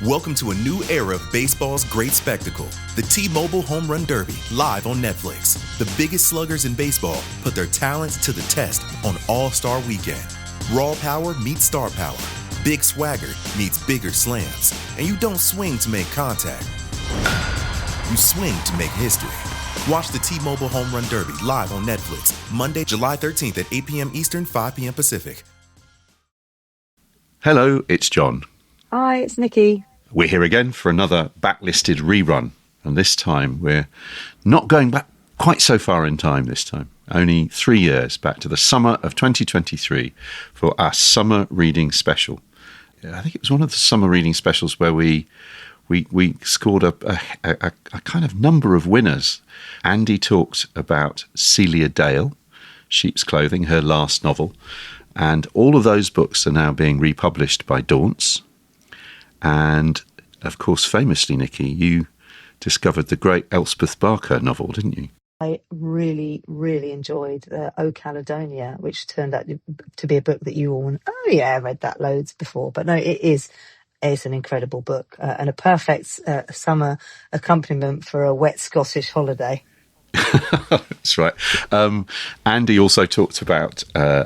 Welcome to a new era of baseball's great spectacle. The T-Mobile Home Run Derby, live on Netflix. The biggest sluggers in baseball put their talents to the test on All-Star Weekend. Raw power meets star power. Big swagger meets bigger slams. And you don't swing to make contact. You swing to make history. Watch the T-Mobile Home Run Derby live on Netflix, Monday, July 13th at 8 p.m. Eastern, 5 p.m. Pacific. Hello, it's John. Hi, it's Nicky. We're here again for another backlisted rerun. And this time we're not going back quite so far in time this time. Only 3 years back to the summer of 2023 for our summer reading special. I think it was one of the summer reading specials where we scored a kind of number of winners. Andy talked about Celia Dale, Sheep's Clothing, her last novel. And all of those books are now being republished by Daunts. And, of course, famously, Nicky, you discovered the great Elspeth Barker novel, didn't you? I really, really enjoyed Caledonia, which turned out to be a book that you all went, oh yeah, I read that loads before. But no, it's an incredible book and a perfect summer accompaniment for a wet Scottish holiday. That's right. Andy also talked about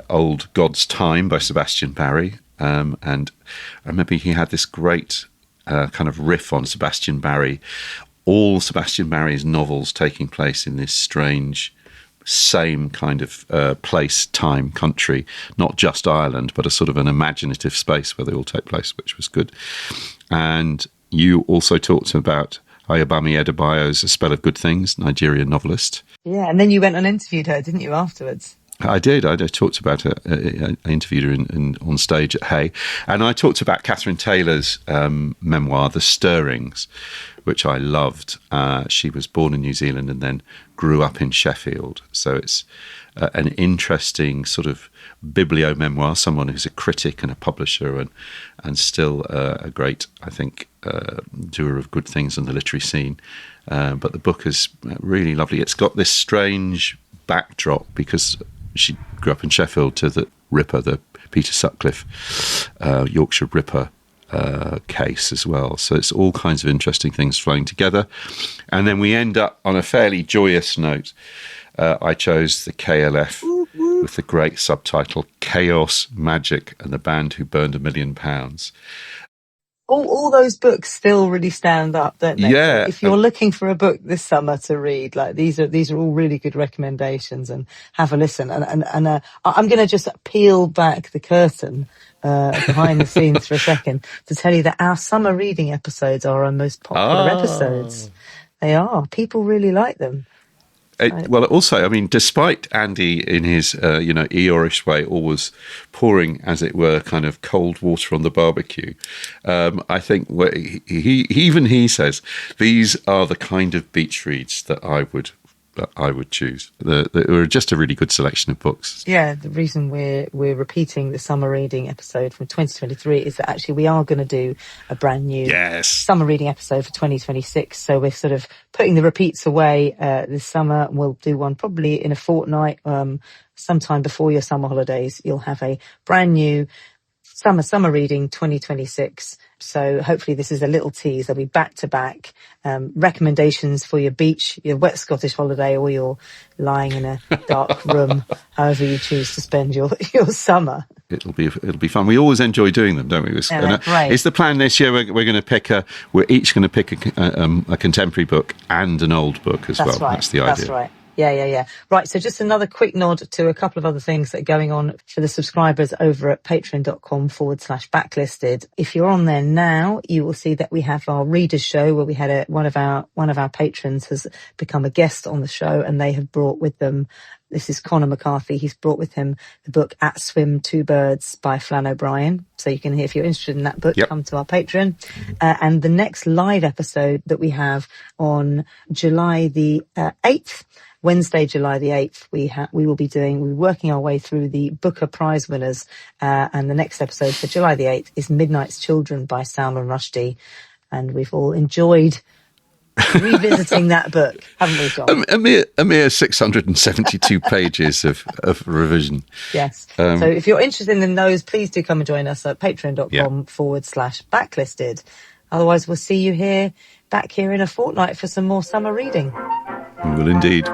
Old God's Time by Sebastian Barry. And I remember he had this great kind of riff on Sebastian Barry. All Sebastian Barry's novels taking place in this strange, same kind of place, time, country, not just Ireland, but a sort of an imaginative space where they all take place, which was good. And you also talked about bámi Adébáyọ's A Spell of Good Things, Nigerian novelist. Yeah, and then you went and interviewed her, didn't you, afterwards? I did. I talked about her. I interviewed her on stage at Hay. And I talked about Catherine Taylor's memoir, The Stirrings, which I loved. She was born in New Zealand and then grew up in Sheffield. So it's an interesting sort of biblio-memoir, someone who's a critic and a publisher and still a great, I think, doer of good things on the literary scene. But the book is really lovely. It's got this strange backdrop because she grew up in Sheffield to the Ripper, the Peter Sutcliffe Yorkshire Ripper case as well. So it's all kinds of interesting things flowing together. And then we end up on a fairly joyous note. I chose the KLF with the great subtitle, Chaos, Magic and the Band Who Burned £1 Million. All those books still really stand up, don't they? Yeah. If you're looking for a book this summer to read, like these are all really good recommendations, and have a listen. And I'm going to just peel back the curtain behind the scenes for a second to tell you that our summer reading episodes are our most popular episodes. They are. People really like them. Well, also, I mean, despite Andy in his, Eeyorish way, always pouring, as it were, kind of cold water on the barbecue, I think he says these are the kind of beach reads that I would choose. They're just a really good selection of books. Yeah, the reason we're repeating the summer reading episode from 2023 is that actually we are going to do a brand new summer reading episode for 2026. So we're sort of putting the repeats away this summer. We'll do one probably in a fortnight, sometime before your summer holidays. You'll have a brand new summer reading 2026. So hopefully this is a little tease. There'll be back-to-back recommendations for your beach, your wet Scottish holiday, or you're lying in a dark room, however you choose to spend your summer. It'll be fun. We always enjoy doing them, don't we? Right. It's the plan this year. We're going to pick we're each going to pick a contemporary book and an old book as well. Right. That's the idea. That's right. Yeah. Right, so just another quick nod to a couple of other things that are going on for the subscribers over at patreon.com/backlisted. If you're on there now, you will see that we have our readers show where we had one of our patrons has become a guest on the show, and they have brought with them, this is Conor McCarthy, he's brought with him the book At Swim Two Birds by Flann O'Brien. So you can, if you're interested in that book, come to our Patreon. And the next live episode that we have on July the 8th, Wednesday, July the 8th, we're working our way through the Booker Prize winners. And the next episode for July the 8th is Midnight's Children by Salman Rushdie. And we've all enjoyed revisiting that book, haven't we, John? A mere 672 pages of revision. Yes. So if you're interested in those, please do come and join us at patreon.com/backlisted. Otherwise, we'll see you back here in a fortnight for some more summer reading. We will indeed.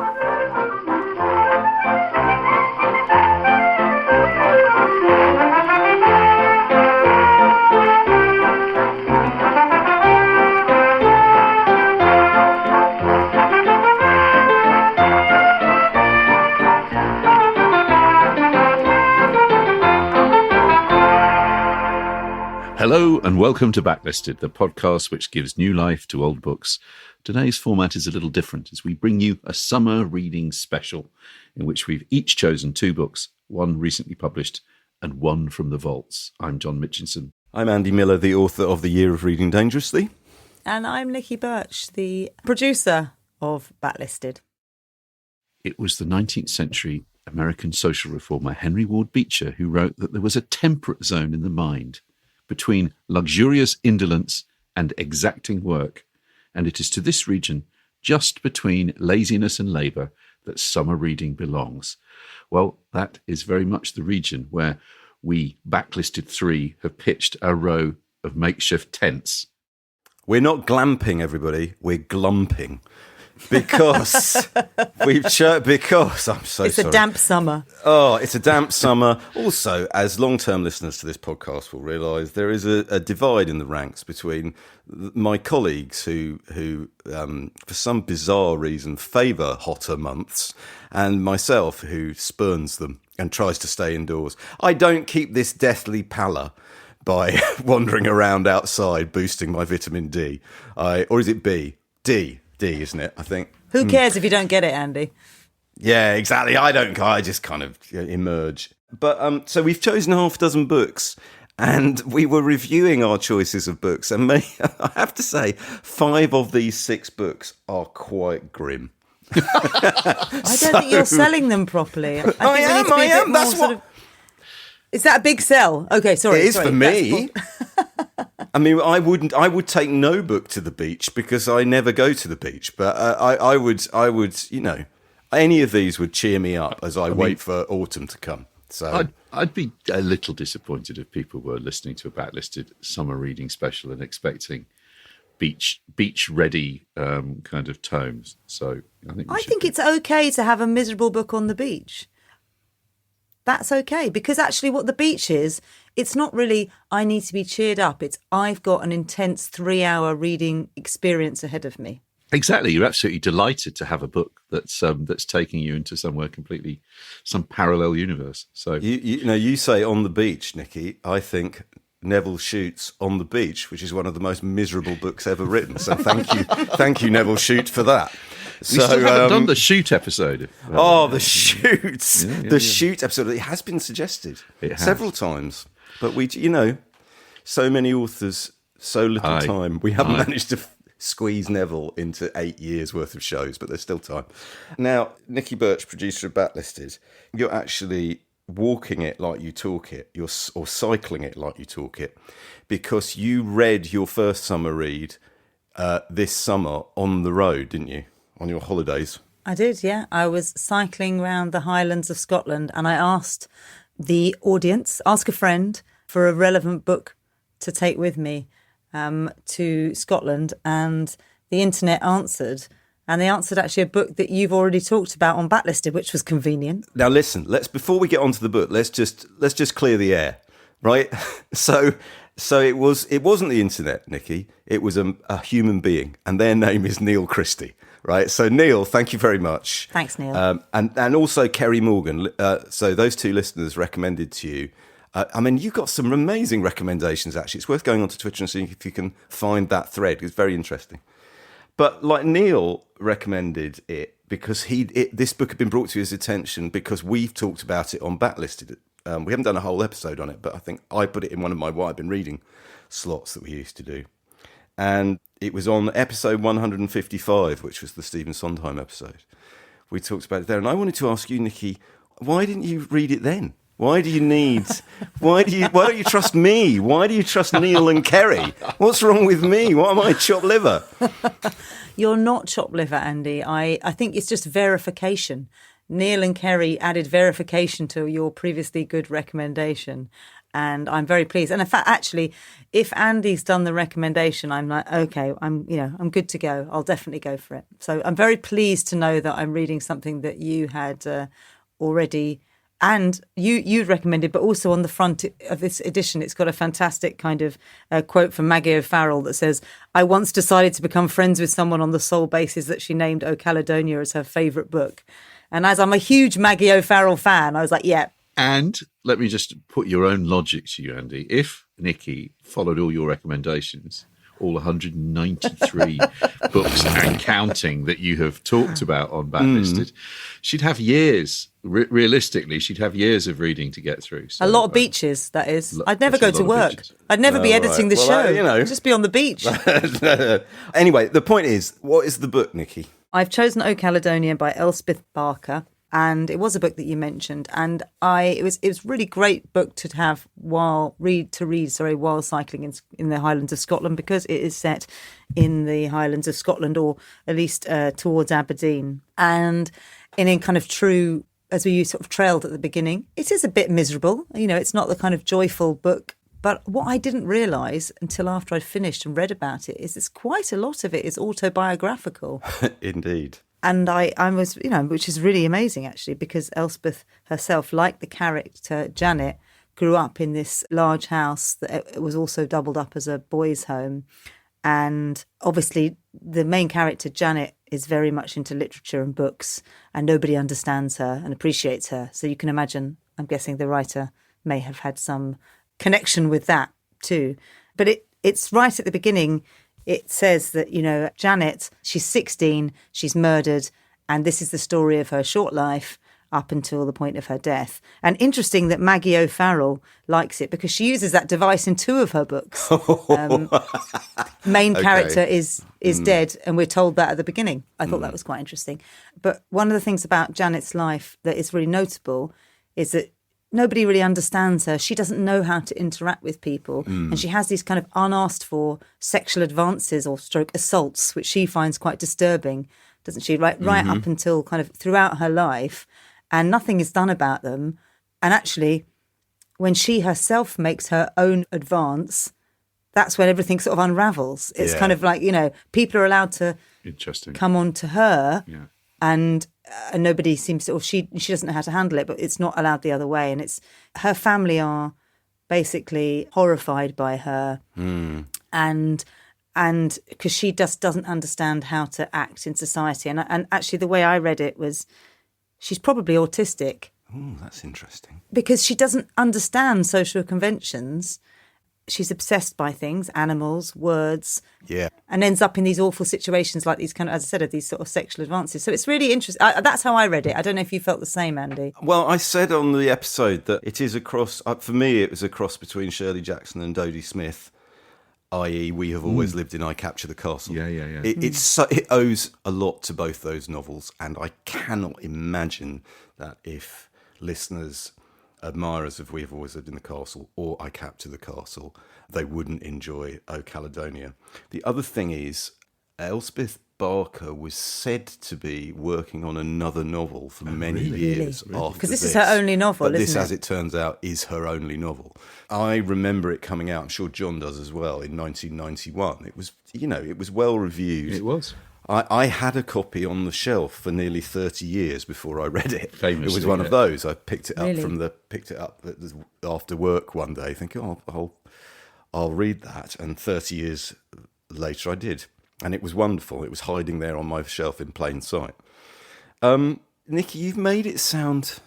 Hello and welcome to Backlisted, the podcast which gives new life to old books. Today's format is a little different as we bring you a summer reading special in which we've each chosen 2 books, one recently published and one from the vaults. I'm John Mitchinson. I'm Andy Miller, the author of The Year of Reading Dangerously. And I'm Nicky Birch, the producer of Backlisted. It was the 19th century American social reformer Henry Ward Beecher who wrote that there was a temperate zone in the mind between luxurious indolence and exacting work, and it is to this region, just between laziness and labour, that summer reading belongs. Well, that is very much the region where we, Backlisted 3, have pitched a row of makeshift tents. We're not glamping, everybody, we're glumping. Because because I'm so sorry. It's a damp summer. Oh, it's a damp summer. Also, as long-term listeners to this podcast will realise, there is a divide in the ranks between my colleagues who for some bizarre reason favour hotter months, and myself who spurns them and tries to stay indoors. I don't keep this deathly pallor by wandering around outside boosting my vitamin D. Or is it B? D, isn't it? I think. Who cares if you don't get it, Andy? Yeah, exactly. I just kind of emerge. But so we've chosen half a dozen books, and we were reviewing our choices of books, and I have to say, 5 of these 6 books are quite grim. I don't think you're selling them properly. I am. That's what. Is that a big sell? Okay, sorry. It is for me. I mean, I would take no book to the beach because I never go to the beach. But I would, any of these would cheer me up as I wait for autumn to come. So I'd be a little disappointed if people were listening to a Backlisted summer reading special and expecting beach ready kind of tomes. So I think it's okay to have a miserable book on the beach. That's okay, because actually what the beach is, it's not really, I need to be cheered up. It's, I've got an intense 3-hour reading experience ahead of me. Exactly. You're absolutely delighted to have a book that's taking you into some parallel universe. So you say on the beach, Nicky. I think Neville Shute's On the Beach, which is one of the most miserable books ever written. So thank you, Neville Shute, for that. We still haven't done the Shoot episode. The Shoots. Shoot episode. It has been suggested several times. But so many authors, so little time. We haven't managed to squeeze Neville into 8 years worth of shows, but there's still time. Now, Nicky Birch, producer of Backlisted, you're actually walking it like you talk it, or cycling it like you talk it, because you read your first summer read this summer on the road, didn't you? On your holidays. I did, yeah. I was cycling around the Highlands of Scotland, and I asked the audience, ask a friend, for a relevant book to take with me to Scotland, and the internet answered. And they answered actually a book that you've already talked about on Backlisted, which was convenient. Now listen, before we get onto the book, let's just clear the air, right? So it wasn't the internet, Nicky. It was a human being, and their name is Neil Christie, right? So Neil, thank you very much. Thanks, Neil. And also Kerry Morgan. So those 2 listeners recommended to you. You got some amazing recommendations, actually. It's worth going onto Twitter and seeing if you can find that thread. It's very interesting. But Neil recommended it because this book had been brought to his attention because we've talked about it on Backlisted. We haven't done a whole episode on it, but I think I put it in one of my What I've Been Reading slots that we used to do. And it was on episode 155, which was the Stephen Sondheim episode. We talked about it there. And I wanted to ask you, Nicky, why didn't you read it then? Why don't you trust me? Why do you trust Neil and Kerry? What's wrong with me? What am I, chopped liver? You're not chopped liver, Andy. I think it's just verification. Neil and Kerry added verification to your previously good recommendation. And I'm very pleased. And in fact, actually, if Andy's done the recommendation, I'm like, okay, I'm good to go. I'll definitely go for it. So I'm very pleased to know that I'm reading something that you had already, and you'd recommended, but also on the front of this edition, it's got a fantastic kind of quote from Maggie O'Farrell that says, "I once decided to become friends with someone on the sole basis that she named O Caledonia as her favourite book." And as I'm a huge Maggie O'Farrell fan, I was like, yeah. And let me just put your own logic to you, Andy. If Nicky followed all your recommendations, all 193 books and counting that you have talked about on Backlisted, she'd have years. Realistically, she'd have years of reading to get through. So, a lot of beaches, that is. I'd never go to work. I'd never be editing the show. I'd just be on the beach. Anyway, the point is, what is the book, Nicky? I've chosen O Caledonia by Elspeth Barker. And it was a book that you mentioned, and it was a really great book to have while cycling in the Highlands of Scotland, because it is set in the Highlands of Scotland, or at least towards Aberdeen, and in kind of true, as we sort of trailed at the beginning, it is a bit miserable. It's not the kind of joyful book. But what I didn't realise until after I'd finished and read about it is quite a lot of it is autobiographical. Indeed. And I was, which is really amazing, actually, because Elspeth herself, like the character Janet, grew up in this large house that was also doubled up as a boys' home. And obviously, the main character, Janet, is very much into literature and books, and nobody understands her and appreciates her. So you can imagine, I'm guessing the writer may have had some connection with that too. But it's right at the beginning. It says that, Janet, she's 16, she's murdered, and this is the story of her short life up until the point of her death. And interesting that Maggie O'Farrell likes it, because she uses that device in 2 of her books. Main character is dead, and we're told that at the beginning. I thought that was quite interesting. But one of the things about Janet's life that is really notable is that nobody really understands her. She doesn't know how to interact with people. And she has these kind of unasked for sexual advances or stroke assaults, which she finds quite disturbing, doesn't she? Right up until kind of throughout her life. And nothing is done about them. And actually, when she herself makes her own advance, that's when everything sort of unravels. It's kind of like, people are allowed to come on to her. Yeah. And nobody seems to, or she doesn't know how to handle it, but it's not allowed the other way. And her family are basically horrified by her, and because she just doesn't understand how to act in society. And actually, the way I read it was, she's probably autistic. Oh, that's interesting. Because she doesn't understand social conventions. She's obsessed by things, animals, words, and ends up in these awful situations like these kind of, as I said, these sort of sexual advances. So it's really interesting. That's how I read it. I don't know if you felt the same, Andy. Well, I said on the episode that it is a cross, for me, it was a cross between Shirley Jackson and Dodie Smith, i.e. We Have Always Lived in I Capture the Castle. Yeah. It owes a lot to both those novels, and I cannot imagine that if listeners, admirers of We Have Always Lived in the Castle or I Capture the Castle, they wouldn't enjoy O Caledonia. The other thing is, Elspeth Barker was said to be working on another novel for many years after because this is her only novel, but isn't this, it? as it turns out, is her only novel. I remember it coming out, I'm sure John does as well, in 1991. It was, it was well reviewed. It was. I had a copy on the shelf for nearly 30 years before I read it. Famously, it was one of those. I picked it up after work one day, thinking, I'll read that. And 30 years later, I did, and it was wonderful. It was hiding there on my shelf in plain sight. Nicky, you've made it sound.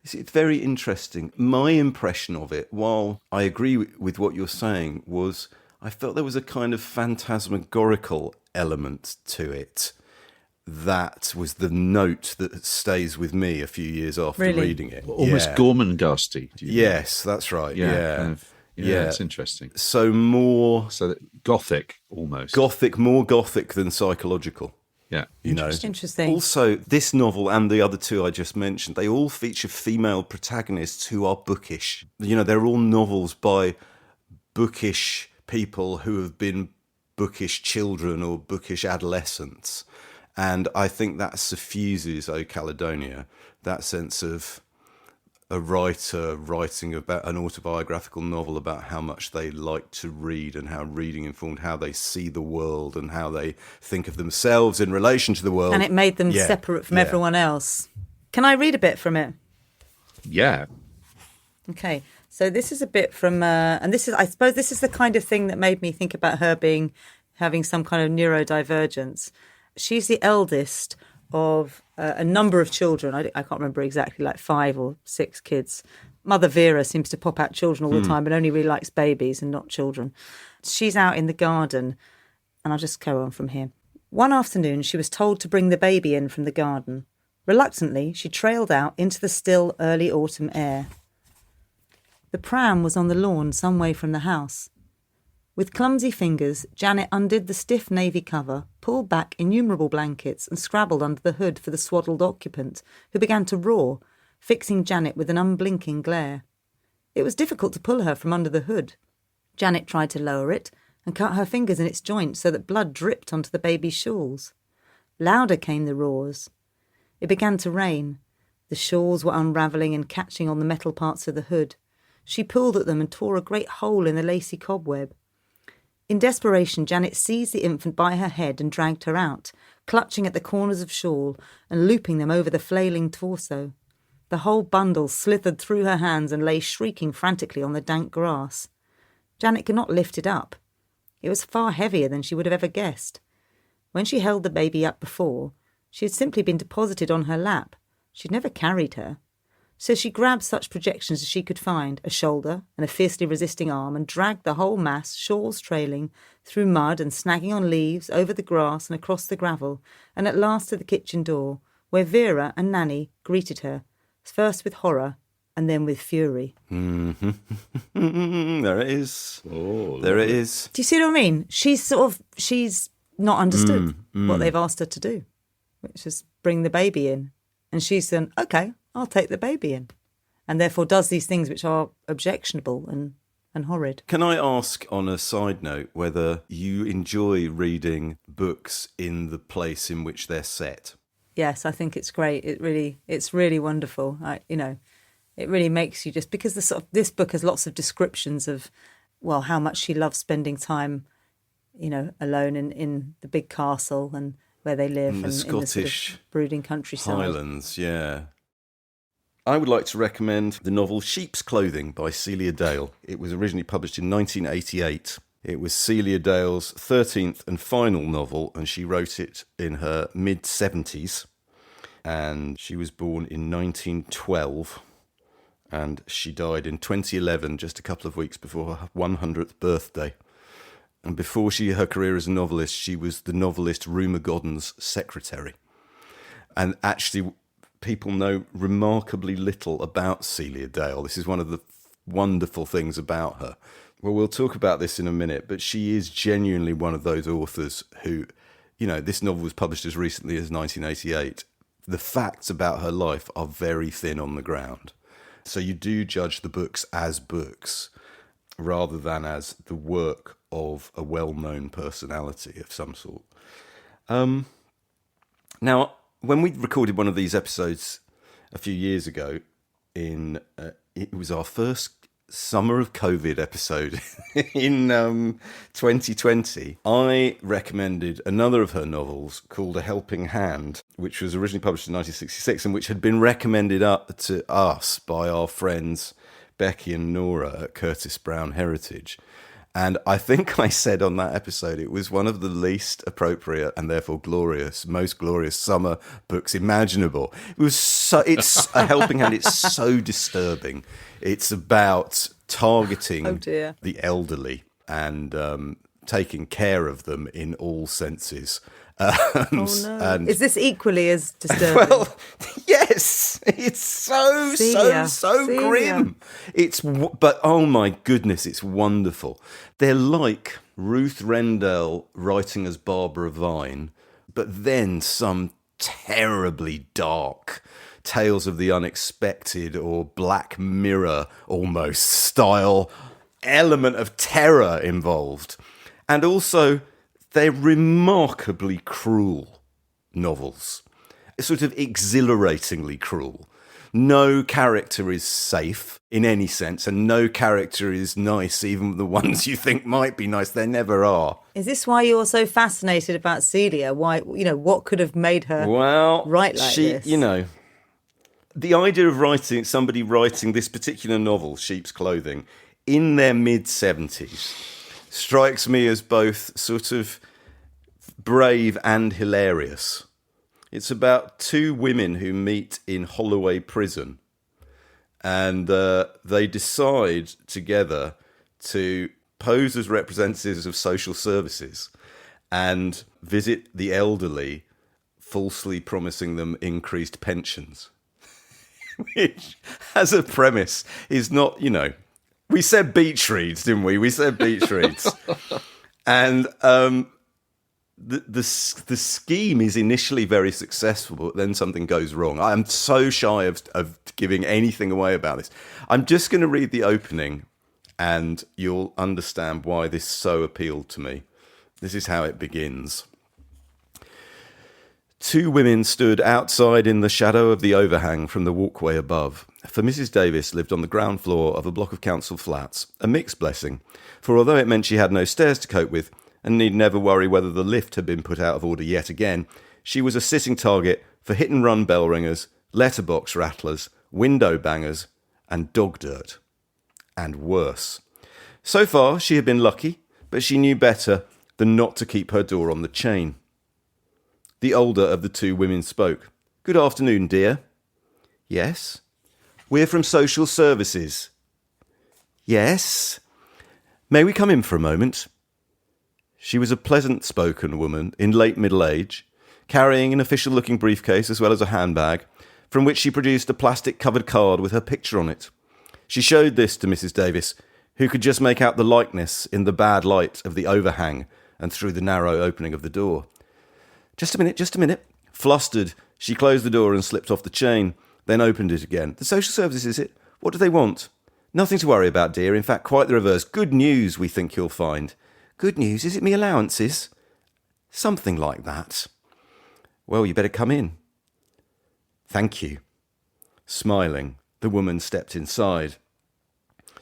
It's very interesting. My impression of it, while I agree with what you're saying, was I felt there was a kind of phantasmagorical element to it that was the note that stays with me a few years after reading it. Almost Gormenghasty. Yes, that's right. Yeah. It's interesting. So Gothic, almost. More Gothic than psychological. Yeah. Interesting. Also, this novel and the other 2 I just mentioned, they all feature female protagonists who are bookish. They're all novels by bookish people who have been bookish children or bookish adolescents. And I think that suffuses O Caledonia, that sense of a writer writing about an autobiographical novel about how much they like to read and how reading informed how they see the world and how they think of themselves in relation to the world. And it made them separate from everyone else. Can I read a bit from it? Yeah. Okay. So this is a bit from, and this is, I suppose this is the kind of thing that made me think about her having some kind of neurodivergence. She's the eldest of a number of children. I can't remember exactly, like 5 or 6 kids. Mother Vera seems to pop out children all the time and only really likes babies and not children. She's out in the garden, and I'll just go on from here. One afternoon, she was told to bring the baby in from the garden. Reluctantly, she trailed out into the still early autumn air. The pram was on the lawn some way from the house. With clumsy fingers, Janet undid the stiff navy cover, pulled back innumerable blankets and scrabbled under the hood for the swaddled occupant, who began to roar, fixing Janet with an unblinking glare. It was difficult to pull her from under the hood. Janet tried to lower it and cut her fingers in its joints so that blood dripped onto the baby's shawls. Louder came the roars. It began to rain. The shawls were unravelling and catching on the metal parts of the hood. She pulled at them and tore a great hole in the lacy cobweb. In desperation, Janet seized the infant by her head and dragged her out, clutching at the corners of shawl and looping them over the flailing torso. The whole bundle slithered through her hands and lay shrieking frantically on the dank grass. Janet could not lift it up. It was far heavier than she would have ever guessed. When she held the baby up before, she had simply been deposited on her lap. She'd never carried her. So she grabbed such projections as she could find, a shoulder and a fiercely resisting arm, and dragged the whole mass, shawls trailing, through mud and snagging on leaves, over the grass and across the gravel, and at last to the kitchen door, where Vera and Nanny greeted her, first with horror and then with fury. Mm-hmm. There it is. Oh, there it is. Do you see what I mean? She's not understood what they've asked her to do, which is bring the baby in. And she's saying, okay, I'll take the baby in, and therefore does these things which are objectionable and horrid. Can I ask, on a side note, whether you enjoy reading books in the place in which they're set? Yes, I think it's great. It's really wonderful. It really makes you just, because this book has lots of descriptions of, well, how much she loves spending time, alone in the big castle and where they live, in the Scottish in the sort of brooding countryside. Highlands, yeah. I would like to recommend the novel Sheep's Clothing by Celia Dale. It was originally published in 1988. It was Celia Dale's 13th and final novel, and she wrote it in her mid-70s. And she was born in 1912, and she died in 2011, just a couple of weeks before her 100th birthday. And before her career as a novelist, she was the novelist Rumer Godden's secretary. And actually, people know remarkably little about Celia Dale. This is one of the wonderful things about her. Well, we'll talk about this in a minute, but she is genuinely one of those authors who, this novel was published as recently as 1988. The facts about her life are very thin on the ground. So you do judge the books as books rather than as the work of a well-known personality of some sort. Now, when we recorded one of these episodes a few years ago, it was our first summer of COVID episode in 2020, I recommended another of her novels called A Helping Hand, which was originally published in 1966 and which had been recommended up to us by our friends Becky and Nora at Curtis Brown Heritage. And I think I said on that episode it was one of the least appropriate and therefore most glorious summer books imaginable. It's A Helping Hand. It's so disturbing. It's about targeting the elderly and taking care of them in all senses. And is this equally as disturbing? Well, yes, it's so grim. But oh my goodness, it's wonderful. They're like Ruth Rendell writing as Barbara Vine, but then some terribly dark Tales of the Unexpected or Black Mirror almost style element of terror involved. And also, they're remarkably cruel novels, sort of exhilaratingly cruel. no character is safe in any sense, and no character is nice, even the ones you think might be nice. They never are. Is this why you're so fascinated about Celia? Why, what could have made her write like this? The idea of somebody writing this particular novel, Sheep's Clothing, in their mid-70s strikes me as both sort of brave and hilarious. It's about two women who meet in Holloway Prison, and they decide together to pose as representatives of social services and visit the elderly, falsely promising them increased pensions. Which, as a premise, is not, we said beach reads, didn't we? We said beach reads. And the scheme is initially very successful, but then something goes wrong. I am so shy of giving anything away about this. I'm just going to read the opening, and you'll understand why this so appealed to me. This is how it begins. Two women stood outside in the shadow of the overhang from the walkway above. For Mrs. Davis lived on the ground floor of a block of council flats, a mixed blessing, for although it meant she had no stairs to cope with, and need never worry whether the lift had been put out of order yet again, she was a sitting target for hit-and-run bell ringers, letterbox rattlers, window bangers, and dog dirt. And worse. So far, she had been lucky, but she knew better than not to keep her door on the chain. The older of the two women spoke. "Good afternoon, dear." "Yes." "We're from social services." "Yes." "May we come in for a moment?" She was a pleasant-spoken woman in late middle age, carrying an official-looking briefcase as well as a handbag, from which she produced a plastic-covered card with her picture on it. She showed this to Mrs. Davis, who could just make out the likeness in the bad light of the overhang and through the narrow opening of the door. Just a minute. Flustered, she closed the door and slipped off the chain, then opened it again. "The social services, is it? What do they want?" "Nothing to worry about, dear. In fact, quite the reverse. Good news, we think you'll find." "Good news? Is it me allowances?" "Something like that." "Well, you better come in." "Thank you." Smiling, the woman stepped inside.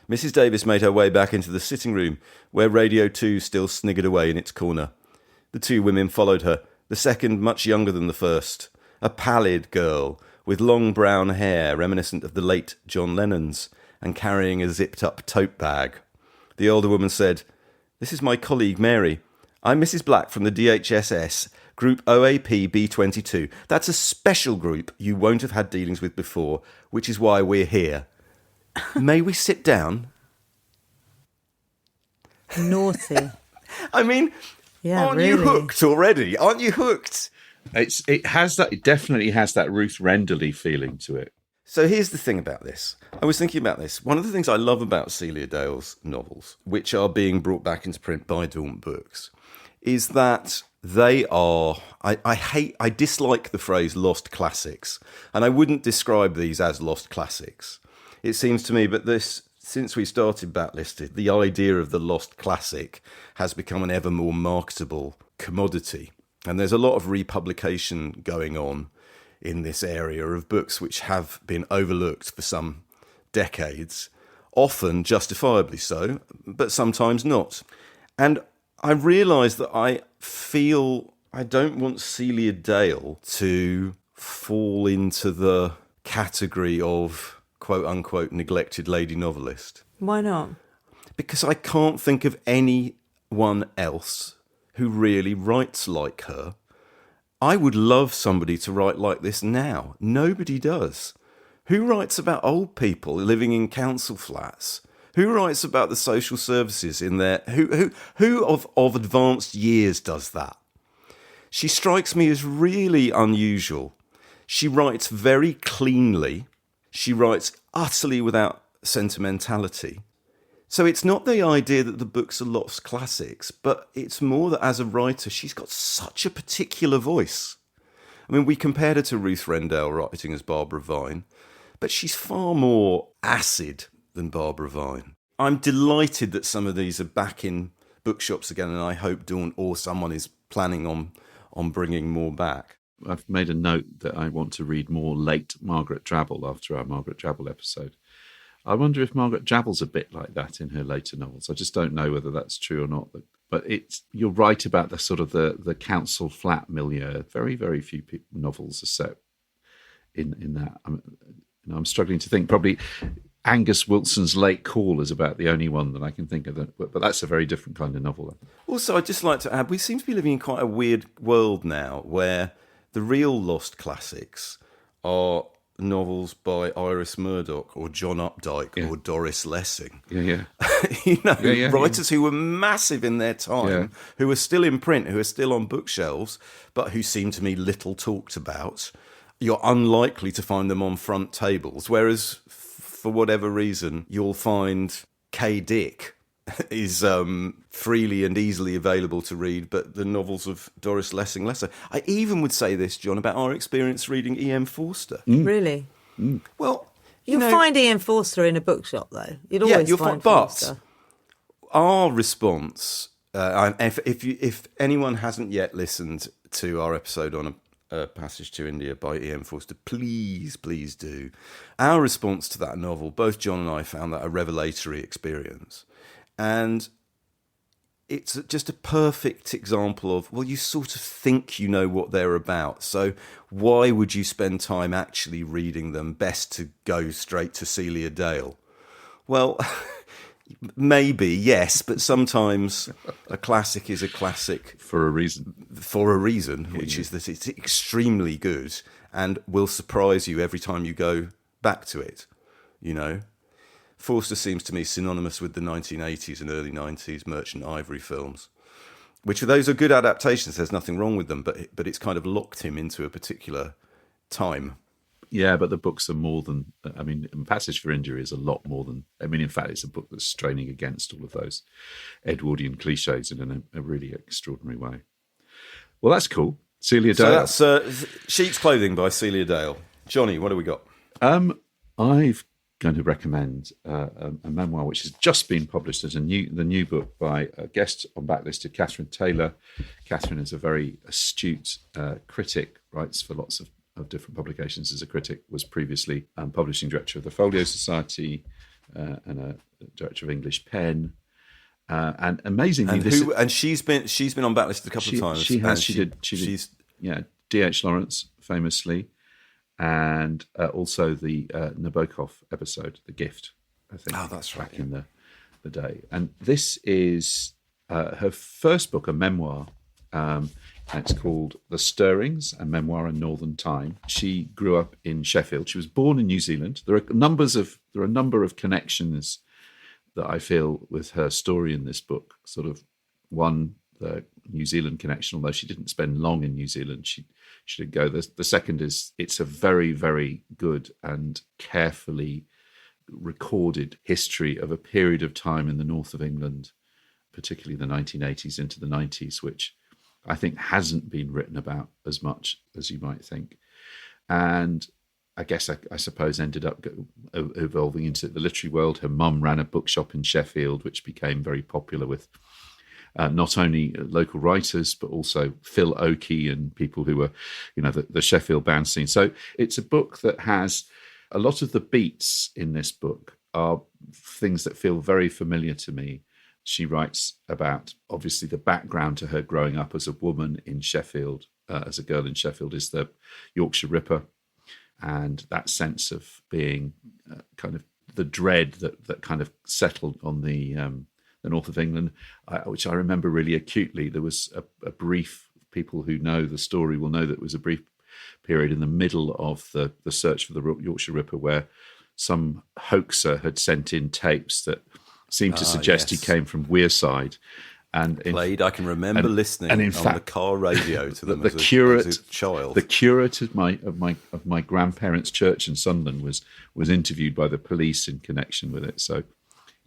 Mrs. Davis made her way back into the sitting room, where Radio 2 still sniggered away in its corner. The two women followed her, the second much younger than the first, a pallid girl with long brown hair reminiscent of the late John Lennon's, and carrying a zipped-up tote bag. The older woman said, "This is my colleague Mary. I'm Mrs. Black from the DHSS, Group OAP B22. That's a special group you won't have had dealings with before, which is why we're here. May we sit down?" Naughty. I mean, Yeah, aren't really. you hooked already? Aren't you hooked? It definitely has that Ruth Renderly feeling to it. So here's the thing about this. I was thinking about this. One of the things I love about Celia Dale's novels, which are being brought back into print by Daunt Books, is that they are... I dislike the phrase lost classics, and I wouldn't describe these as lost classics. It seems to me, but since we started Backlisted, the idea of the lost classic has become an ever more marketable commodity. And there's a lot of republication going on in this area of books which have been overlooked for some decades, often justifiably so, but sometimes not. And I realise that I feel I don't want Celia Dale to fall into the category of quote-unquote neglected lady novelist. Why not? Because I can't think of anyone else who really writes like her. I would love somebody to write like this now. Nobody does. Who writes about old people living in council flats? Who writes about the social services in there? Who of advanced years does that? She strikes me as really unusual. She writes very cleanly. She writes utterly without sentimentality. So it's not the idea that the books are lost classics, but it's more that as a writer, she's got such a particular voice. I mean, we compared her to Ruth Rendell writing as Barbara Vine, but she's far more acid than Barbara Vine. I'm delighted that some of these are back in bookshops again, and I hope Daunt or someone is planning on bringing more back. I've made a note that I want to read more late Margaret Drabble after our Margaret Drabble episode. I wonder if Margaret Drabble's a bit like that in her later novels. I just don't know whether that's true or not. But you're right about the sort of the council flat milieu. Very, very few novels are set in that. I'm struggling to think. Probably Angus Wilson's Late Call is about the only one that I can think of. But that's a very different kind of novel. Also, I'd just like to add, we seem to be living in quite a weird world now where the real lost classics are novels by Iris Murdoch or John Updike or Doris Lessing. Writers who were massive in their time, who are still in print, who are still on bookshelves, but who seem to me little talked about. You're unlikely to find them on front tables, whereas for whatever reason, you'll find K. Dick is freely and easily available to read, but the novels of Doris Lessing lesser. I even would say this, John, about our experience reading E.M. Forster. Really? Well, you'll find E.M. Forster in a bookshop, though. You'd always find Forster. But our response, if anyone hasn't yet listened to our episode on A Passage to India by E.M. Forster, please do. Our response to that novel, both John and I found that a revelatory experience. And it's just a perfect example of, well, you sort of think you know what they're about. So why would you spend time actually reading them? Best to go straight to Celia Dale. Well, maybe, yes, but sometimes a classic is a classic for a reason. Which is that it's extremely good and will surprise you every time you go back to it, Forster seems to me synonymous with the 1980s and early 90s Merchant Ivory films, which those are good adaptations. There's nothing wrong with them, but it's kind of locked him into a particular time. Yeah, but the books are more than... Passage for India is a lot more than... in fact, it's a book that's straining against all of those Edwardian cliches in a really extraordinary way. Well, that's cool. Celia Dale. So that's Sheep's Clothing by Celia Dale. Johnny, what do we got? I've going to recommend a memoir which has just been published as the new book by a guest on Backlisted, Catherine Taylor. Catherine is a very astute critic, writes for lots of different publications as a critic, was previously publishing director of the Folio Society and a director of English Pen. And amazingly, she's been on Backlisted a couple of times. She has. She did. D.H. Lawrence famously. And also the Nabokov episode, The Gift, I think. Oh, that's right. Back in the day. And this is her first book, a memoir. And it's called The Stirrings, a memoir in Northern Time. She grew up in Sheffield. She was born in New Zealand. There are a number of connections that I feel with her story in this book. Sort of one, the New Zealand connection, although she didn't spend long in New Zealand. She did go. The second is it's a very, very good and carefully recorded history of a period of time in the north of England, particularly the 1980s into the 90s, which I think hasn't been written about as much as you might think. And I guess I suppose ended up evolving into the literary world. Her mum ran a bookshop in Sheffield, which became very popular with not only local writers, but also Phil Oakey and people who were, the Sheffield band scene. So it's a book that has a lot of the beats in this book are things that feel very familiar to me. She writes about, obviously, the background to her growing up as a woman in Sheffield, as a girl in Sheffield, is the Yorkshire Ripper, and that sense of being kind of the dread that kind of settled on the north of England, which I remember really acutely. There was a brief, people who know the story will know that it was a brief period in the middle of the search for the Yorkshire Ripper where some hoaxer had sent in tapes that seemed to suggest he came from Wearside. And I can remember listening on the car radio to them as a child. The curate of my grandparents' church in Sunderland was interviewed by the police in connection with it. So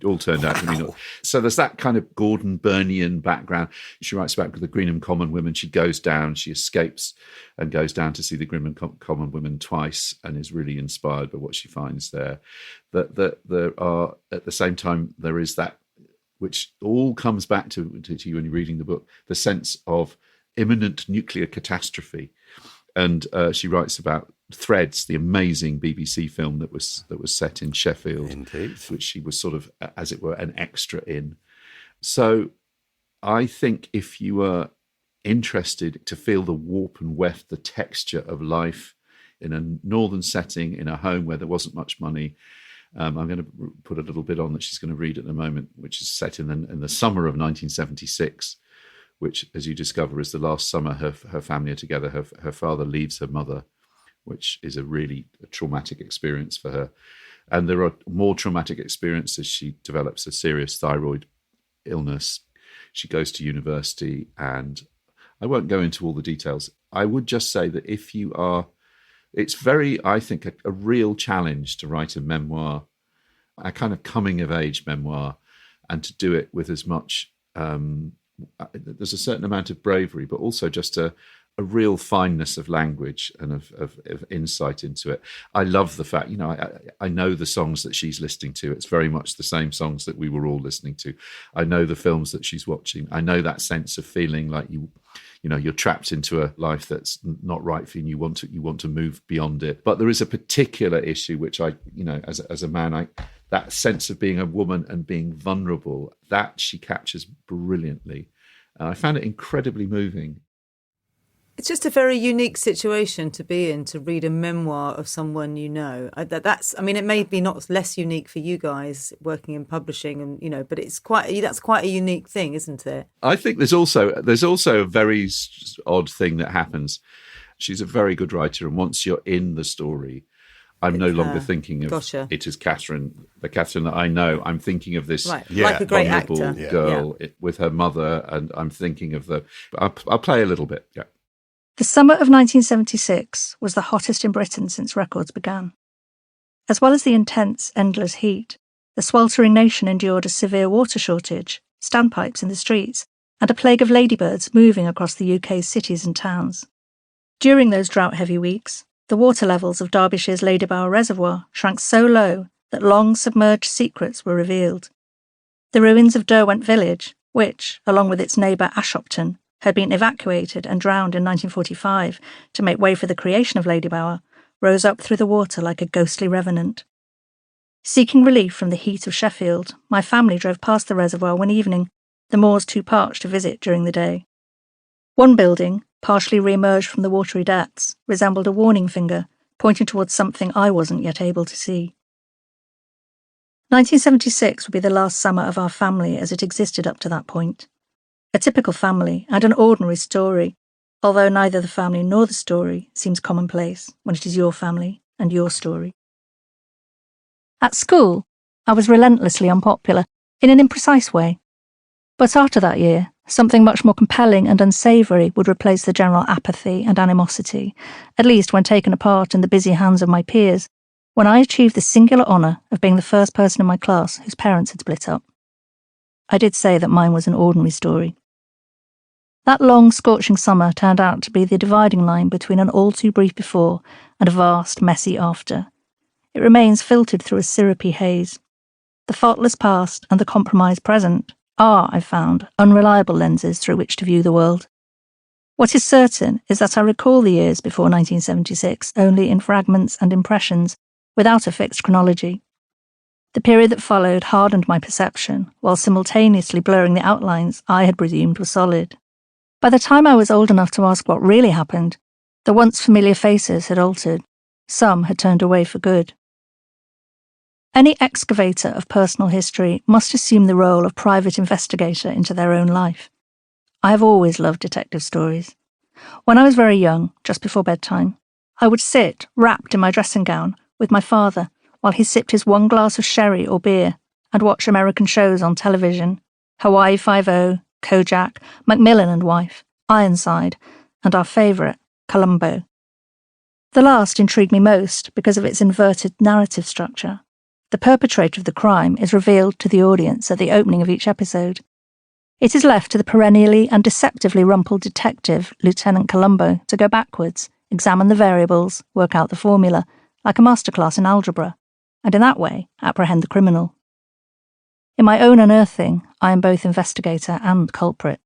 it all turned out to be not. So there's that kind of Gordon Burnian background. She writes about the Greenham Common women. She goes down, she escapes and goes down to see the Greenham Common women twice and is really inspired by what she finds there. That there are, at the same time, there is that, which all comes back to you when you're reading the book, the sense of imminent nuclear catastrophe And she writes about Threads, the amazing BBC film that was set in Sheffield, Indeed, which she was sort of, as it were, an extra in. So I think if you are interested to feel the warp and weft, the texture of life in a northern setting, in a home where there wasn't much money, I'm going to put a little bit on that she's going to read at the moment, which is set in the summer of 1976, which, as you discover, is the last summer her family are together. Her father leaves her mother, which is a really traumatic experience for her. And there are more traumatic experiences. She develops a serious thyroid illness. She goes to university, and I won't go into all the details. I would just say that if you are, it's very, I think, a real challenge to write a memoir, a kind of coming of age memoir, and to do it with as much, there's a certain amount of bravery, but also just a real fineness of language and of insight into it. I love the fact, I know the songs that she's listening to. It's very much the same songs that we were all listening to. I know the films that she's watching. I know that sense of feeling like you're trapped into a life that's not right for you. And you want to move beyond it. But there is a particular issue which as a man, that sense of being a woman and being vulnerable, that she captures brilliantly. I found it incredibly moving. It's just a very unique situation to be in, to read a memoir of someone you know. It may be not less unique for you guys working in publishing, and but that's quite a unique thing, isn't it? I think there's also a very odd thing that happens. She's a very good writer, and once you're in the story, I'm no longer thinking of it is Catherine, the Catherine that I know. I'm thinking of this like a great vulnerable actor. girl with her mother, and I'm thinking of I'll play a little bit. Yeah. The summer of 1976 was the hottest in Britain since records began. As well as the intense, endless heat, the sweltering nation endured a severe water shortage, standpipes in the streets, and a plague of ladybirds moving across the UK's cities and towns. During those drought-heavy weeks, the water levels of Derbyshire's Ladybower Reservoir shrank so low that long submerged secrets were revealed. The ruins of Derwent Village, which, along with its neighbour Ashopton, had been evacuated and drowned in 1945 to make way for the creation of Ladybower, rose up through the water like a ghostly revenant. Seeking relief from the heat of Sheffield, my family drove past the reservoir one evening, the moors too parched to visit during the day. One building, partially re-emerged from the watery depths, resembled a warning finger, pointing towards something I wasn't yet able to see. 1976 would be the last summer of our family as it existed up to that point. A typical family and an ordinary story, although neither the family nor the story seems commonplace when it is your family and your story. At school, I was relentlessly unpopular, in an imprecise way. But after that year, something much more compelling and unsavoury would replace the general apathy and animosity, at least when taken apart in the busy hands of my peers, when I achieved the singular honour of being the first person in my class whose parents had split up. I did say that mine was an ordinary story. That long, scorching summer turned out to be the dividing line between an all-too-brief before and a vast, messy after. It remains filtered through a syrupy haze. The faultless past and the compromised present are, I've found, unreliable lenses through which to view the world. What is certain is that I recall the years before 1976 only in fragments and impressions, without a fixed chronology. The period that followed hardened my perception, while simultaneously blurring the outlines I had presumed were solid. By the time I was old enough to ask what really happened, the once familiar faces had altered. Some had turned away for good. Any excavator of personal history must assume the role of private investigator into their own life. I have always loved detective stories. When I was very young, just before bedtime, I would sit, wrapped in my dressing gown, with my father, while he sipped his one glass of sherry or beer, and watch American shows on television, Hawaii Five-0, Kojak, Macmillan and Wife, Ironside, and our favourite, Columbo. The last intrigued me most because of its inverted narrative structure. The perpetrator of the crime is revealed to the audience at the opening of each episode. It is left to the perennially and deceptively rumpled detective, Lieutenant Columbo, to go backwards, examine the variables, work out the formula, like a masterclass in algebra, and in that way apprehend the criminal. In my own unearthing, I am both investigator and culprit.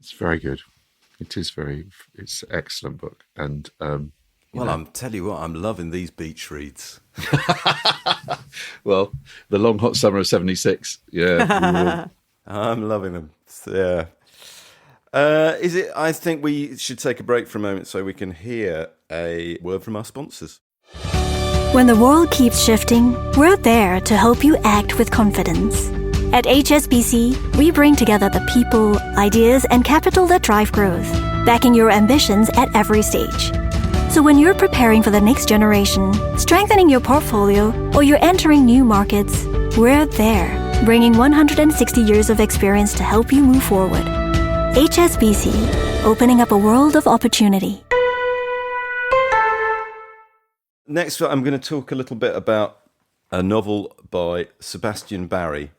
It's very good. It's an excellent book. And, I'm tell you what, I'm loving these beach reads. well, the long hot summer of 76. Yeah. I'm loving them. Yeah. I think we should take a break for a moment so we can hear a word from our sponsors. When the world keeps shifting, we're there to help you act with confidence. At HSBC, we bring together the people, ideas, and capital that drive growth, backing your ambitions at every stage. So when you're preparing for the next generation, strengthening your portfolio, or you're entering new markets, we're there, bringing 160 years of experience to help you move forward. HSBC, opening up a world of opportunity. Next, I'm going to talk a little bit about a novel by Sebastian Barry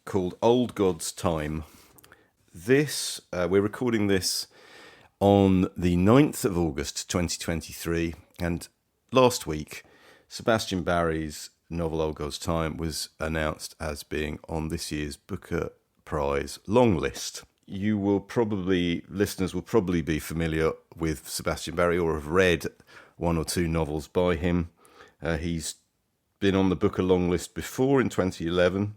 called Old God's Time. We're recording this on the 9th of August 2023, and last week Sebastian Barry's novel Old God's Time was announced as being on this year's Booker Prize long list. Listeners will probably be familiar with Sebastian Barry or have read one or two novels by him. He's been on the Booker long list before in 2011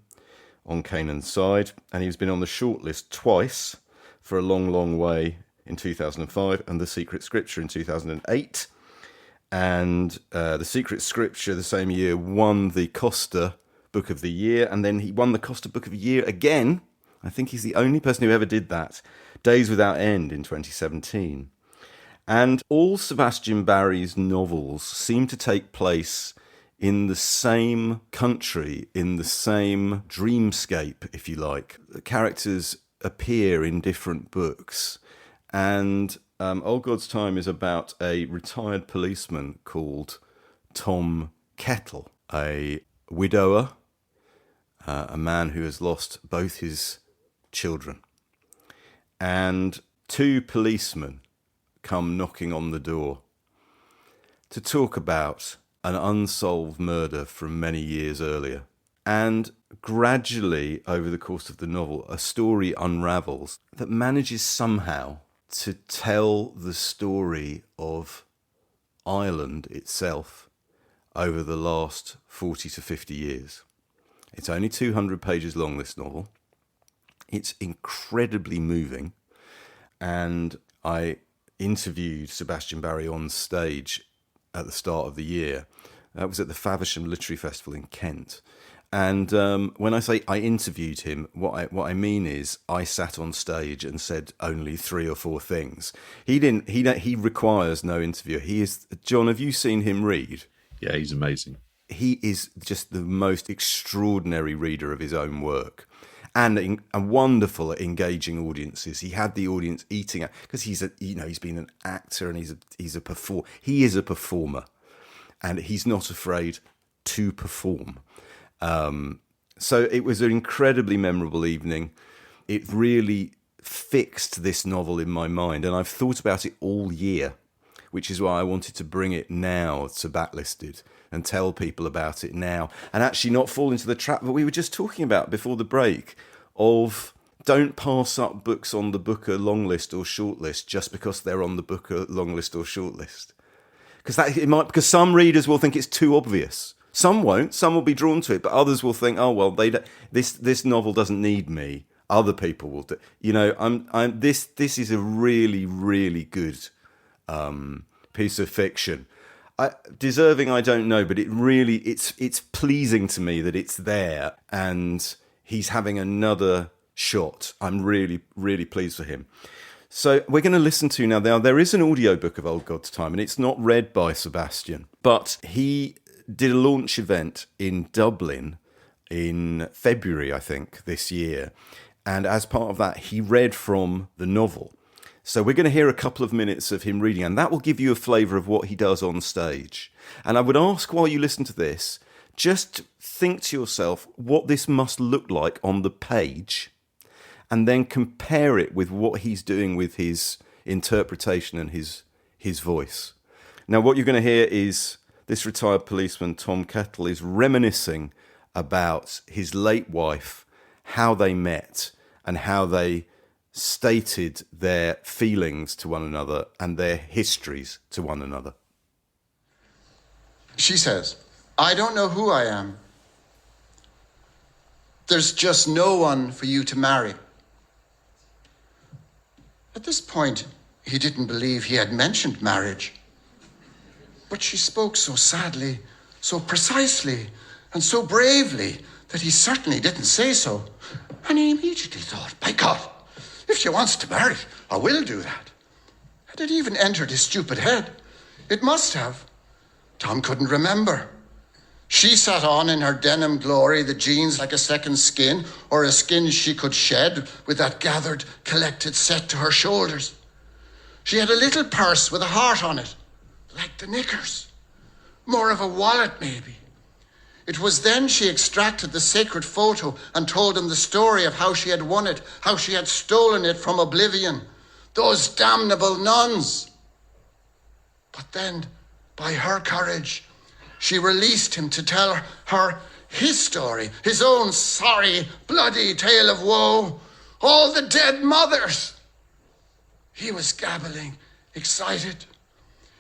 on Canaan's Side, and he's been on the short list twice for A Long, Long Way in 2005 and The Secret Scripture in 2008. And The Secret Scripture the same year won the Costa Book of the Year, and then he won the Costa Book of the Year again. I think he's the only person who ever did that. Days Without End in 2017. And all Sebastian Barry's novels seem to take place in the same country, in the same dreamscape, if you like. The characters appear in different books. And Old God's Time is about a retired policeman called Tom Kettle, a widower, a man who has lost both his children. And two policemen come knocking on the door to talk about an unsolved murder from many years earlier. And gradually, over the course of the novel, a story unravels that manages somehow to tell the story of Ireland itself over the last 40 to 50 years. It's only 200 pages long, this novel. It's incredibly moving, and I interviewed Sebastian Barry on stage at the start of the year. That was at the Faversham Literary Festival in Kent. And when I say I interviewed him, what I mean is I sat on stage and said only 3 or 4 things. He requires no interview. John, have you seen him read? Yeah, he's amazing. He is just the most extraordinary reader of his own work. And wonderful at engaging audiences. He had the audience eating it because he's been an actor and he's a performer. He is a performer, and he's not afraid to perform. So it was an incredibly memorable evening. It really fixed this novel in my mind, and I've thought about it all year, which is why I wanted to bring it now to Backlisted and tell people about it now, and actually not fall into the trap that we were just talking about before the break of don't pass up books on the Booker long list or short list just because they're on the Booker long list or short list. Because some readers will think it's too obvious. Some won't. Some will be drawn to it, but others will think, oh well, this novel doesn't need me. Other people will do. This is a really, really good piece of fiction. Deserving, I don't know, but it's pleasing to me that it's there, and he's having another shot. I'm really, really pleased for him. So we're going to listen to now. There is an audiobook of Old God's Time, and it's not read by Sebastian, but he did a launch event in Dublin in February, I think, this year. And as part of that, he read from the novel. So we're going to hear a couple of minutes of him reading, and that will give you a flavour of what he does on stage. And I would ask, while you listen to this, just think to yourself what this must look like on the page, and then compare it with what he's doing with his interpretation and his voice. Now, what you're going to hear is this retired policeman, Tom Kettle, is reminiscing about his late wife, how they met, and how they stated their feelings to one another and their histories to one another. She says, I don't know who I am. There's just no one for you to marry. At this point, he didn't believe he had mentioned marriage. But she spoke so sadly, so precisely, and so bravely that he certainly didn't say so. And he immediately thought, by God, if she wants to marry, I will do that. Had it even entered his stupid head? It must have. Tom couldn't remember. She sat on in her denim glory, the jeans like a second skin, or a skin she could shed, with that gathered, collected set to her shoulders. She had a little purse with a heart on it, like the knickers. More of a wallet, maybe. It was then she extracted the sacred photo and told him the story of how she had won it, how she had stolen it from oblivion. Those damnable nuns. But then, by her courage, she released him to tell her his story, his own sorry, bloody tale of woe. All the dead mothers. He was gabbling, excited.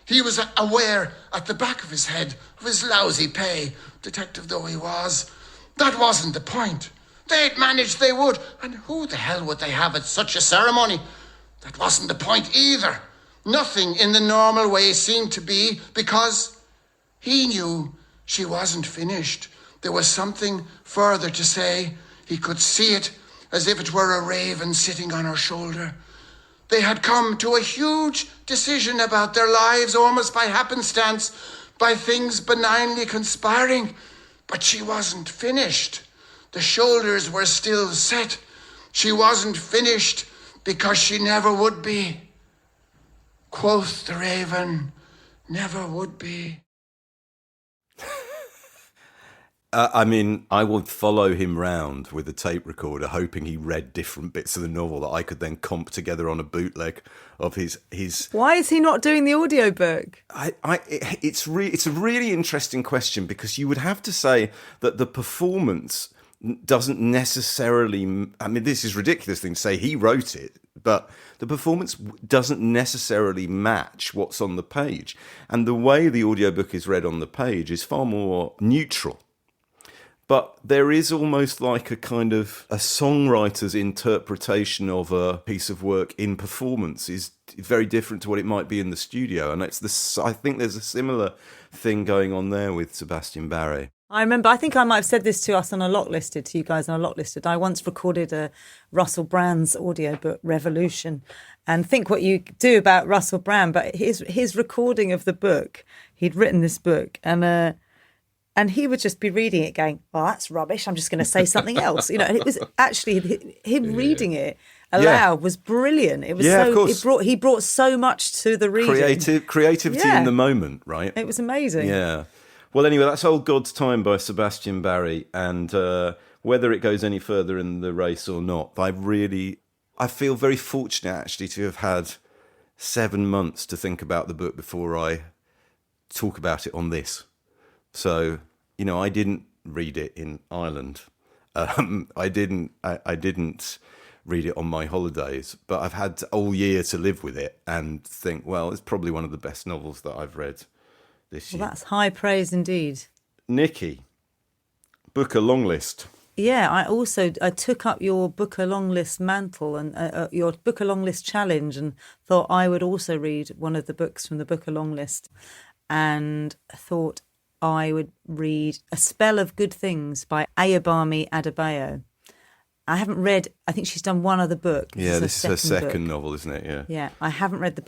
He was aware at the back of his head of his lousy pay, detective though he was. That wasn't the point. They'd managed they would, and who the hell would they have at such a ceremony? That wasn't the point either. Nothing in the normal way seemed to be, because he knew she wasn't finished. There was something further to say. He could see it as if it were a raven sitting on her shoulder. They had come to a huge decision about their lives, almost by happenstance, by things benignly conspiring. But she wasn't finished. The shoulders were still set. She wasn't finished because she never would be. Quoth the raven, never would be. I would follow him round with a tape recorder, hoping he read different bits of the novel that I could then comp together on a bootleg of his. Why is he not doing the audiobook? It's a really interesting question, because you would have to say that the performance doesn't necessarily. I mean, this is a ridiculous thing to say. He wrote it, but the performance doesn't necessarily match what's on the page, and the way the audiobook is read on the page is far more neutral. But there is almost like a kind of a songwriter's interpretation of a piece of work in performance is very different to what it might be in the studio. And I think there's a similar thing going on there with Sebastian Barry. I think I might have said this to us on a Lot Listed, to you guys on a Lot Listed. I once recorded a Russell Brand's audiobook, Revolution. And think what you do about Russell Brand, but his recording of the book, he'd written this book, and he would just be reading it going, oh, that's rubbish. I'm just going to say something else. And it was actually him reading it aloud was brilliant. It was of course. He brought so much to the reading. Creativity in the moment, right? It was amazing. Yeah. Well, anyway, that's Old God's Time by Sebastian Barry. And whether it goes any further in the race or not, I feel very fortunate actually to have had 7 months to think about the book before I talk about it on this. So, I didn't read it in Ireland. I didn't read it on my holidays, but I've had all year to live with it and think, well, it's probably one of the best novels that I've read this year. Well, that's high praise indeed. Nicky, Booker long list. Yeah, I took up your Booker long list mantle and your Booker long list challenge, and thought I would also read one of the books from the Booker long list, and thought I would read A Spell of Good Things by bámi Adébáyọ. I haven't read, I think she's done one other book. This is her second novel, isn't it? Yeah. Yeah, I haven't read the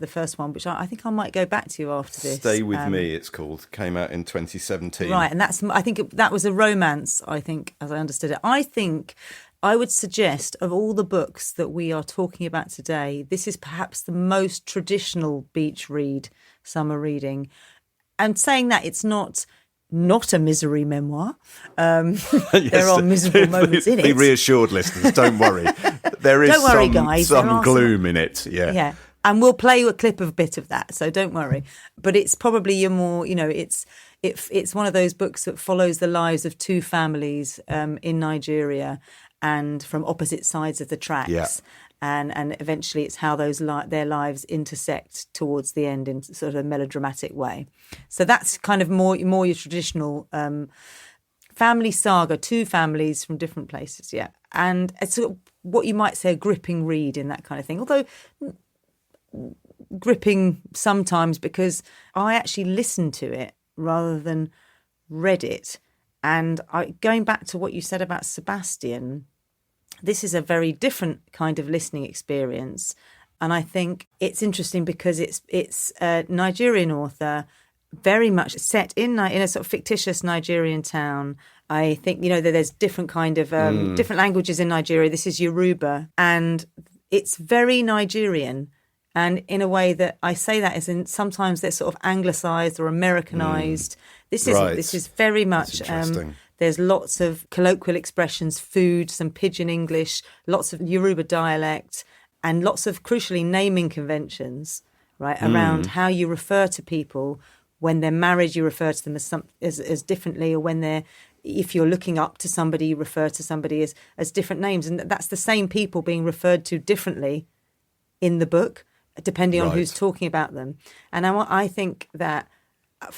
first one, which I think I might go back to after this. Stay With Me, it's called. Came out in 2017. Right, and I think that was a romance, I think, as I understood it. I think I would suggest, of all the books that we are talking about today, this is perhaps the most traditional beach read, summer reading. And saying that, it's not a misery memoir. There are miserable moments in it. Be reassured, listeners. Don't worry. There is some gloom in it. Yeah. Yeah. And we'll play you a clip of a bit of that, so don't worry. But it's probably your more, it's one of those books that follows the lives of two families in Nigeria. and from opposite sides of the tracks. And eventually it's how their lives intersect towards the end in sort of a melodramatic way. So that's kind of more your traditional family saga, two families from different places, yeah. And it's sort of what you might say a gripping read in that kind of thing. Although gripping sometimes because I actually listened to it rather than read it. And going back to what you said about Sebastian, this is a very different kind of listening experience. And I think it's interesting because it's a Nigerian author, very much set in a sort of fictitious Nigerian town. I think, that there's different kind of different languages in Nigeria. This is Yoruba, and it's very Nigerian. And in a way that I say that as in sometimes they're sort of anglicised or Americanised. This isn't. Right. This is very much. There's lots of colloquial expressions, food, some pidgin English, lots of Yoruba dialect, and lots of, crucially, naming conventions, right, around how you refer to people. When they're married, you refer to them as differently, or if you're looking up to somebody, you refer to somebody as different names. And that's the same people being referred to differently in the book, depending on who's talking about them. And I think that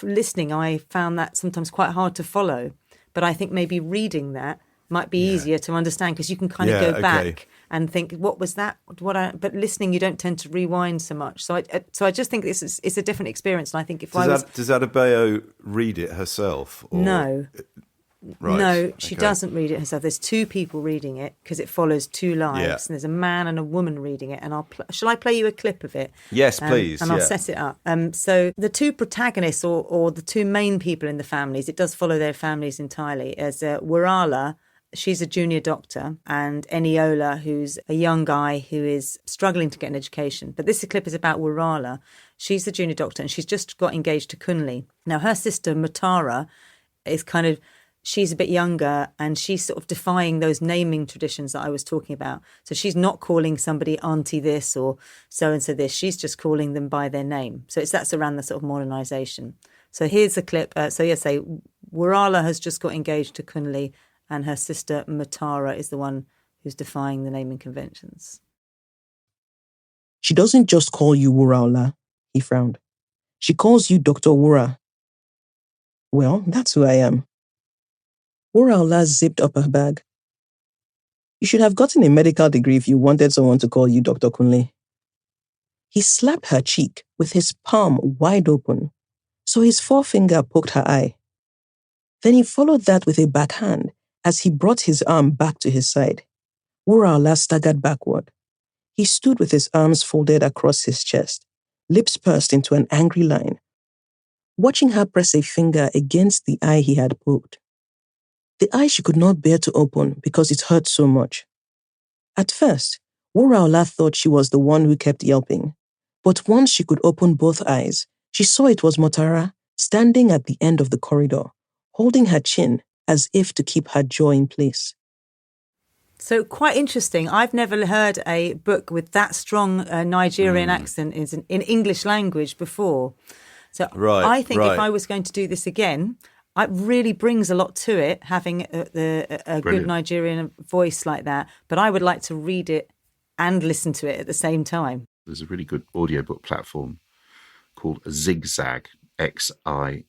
listening, I found that sometimes quite hard to follow. But I think maybe reading that might be easier to understand because you can kind of go back and think, what was that? But listening, you don't tend to rewind so much. So I just think it's a different experience. And I think does Adébáyọ read it herself? Or? No. Right. No, she doesn't read it herself. There's two people reading it because it follows two lives. And there's a man and a woman reading it. And shall I play you a clip of it? Yes, please. And I'll set it up. So the two protagonists or the two main people in the families, it does follow their families entirely. As Wurala, she's a junior doctor, and Eniola, who's a young guy who is struggling to get an education. But this clip is about Wurala. She's the junior doctor and she's just got engaged to Kunle. Now, her sister, Matara, is kind of... She's a bit younger and she's sort of defying those naming traditions that I was talking about. So she's not calling somebody auntie this or so-and-so this. She's just calling them by their name. So that's around the sort of modernisation. So here's the clip. Wurala has just got engaged to Kunle and her sister Matara is the one who's defying the naming conventions. She doesn't just call you Wurala, he frowned. She calls you Dr. Wura. Well, that's who I am. Wurala zipped up her bag. You should have gotten a medical degree if you wanted someone to call you Dr. Kunle. He slapped her cheek with his palm wide open, so his forefinger poked her eye. Then he followed that with a backhand as he brought his arm back to his side. Wurala staggered backward. He stood with his arms folded across his chest, lips pursed into an angry line, watching her press a finger against the eye he had poked. The eye she could not bear to open because it hurt so much. At first, Wurala thought she was the one who kept yelping. But once she could open both eyes, she saw it was Matara standing at the end of the corridor, holding her chin as if to keep her jaw in place. So quite interesting. I've never heard a book with that strong Nigerian accent in English language before. So I think if I was going to do this again... It really brings a lot to it, having a good Nigerian voice like that. But I would like to read it and listen to it at the same time. There's a really good audiobook platform called Zigzag, Xig,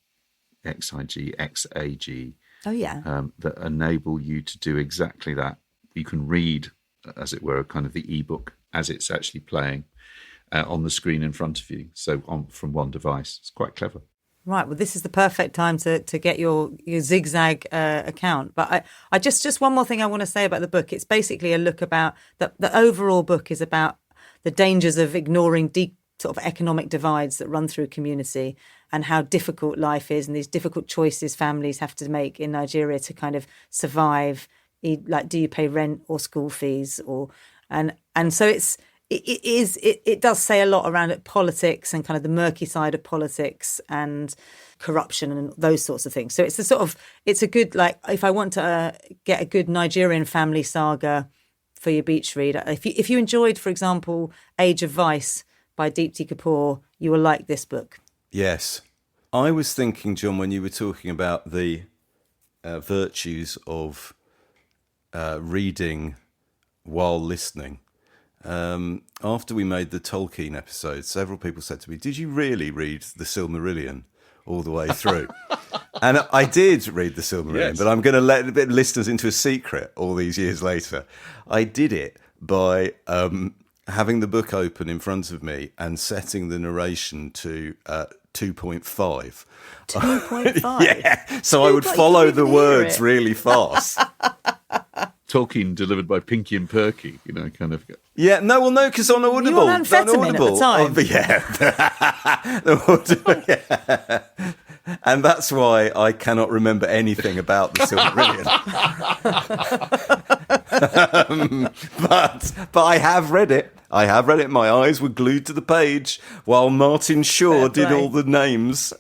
Xag. Oh, yeah. That enable you to do exactly that. You can read, as it were, kind of the ebook as it's actually playing on the screen in front of you. So from one device. It's quite clever. Right, well, this is the perfect time to get your Zigzag account. But I just one more thing I want to say about the book. It's basically a look about the overall book is about the dangers of ignoring deep sort of economic divides that run through a community and how difficult life is and these difficult choices families have to make in Nigeria to kind of survive. Like, do you pay rent or school fees? And so it does say a lot around politics and kind of the murky side of politics and corruption and those sorts of things. So it's a good, like, if I want to get a good Nigerian family saga for your beach read, if you enjoyed, for example, Age of Vice by Deepti Kapoor, you will like this book. Yes. I was thinking, John, when you were talking about the virtues of reading while listening. After we made the Tolkien episode, several people said to me, "Did you really read the Silmarillion all the way through?" And I did read the Silmarillion, Yes. but I'm going to let the listeners into a secret all these years later. I did it by having the book open in front of me and setting the narration to 2.5. 2.5? Yeah, so I would follow the words really fast. Tolkien delivered by Pinky and Perky, kind of. Yeah, no, because on Audible. You were on amphetamine at the time. Yeah. And that's why I cannot remember anything about the Silmarillion. But I have read it. My eyes were glued to the page while Martin Shaw did all the names.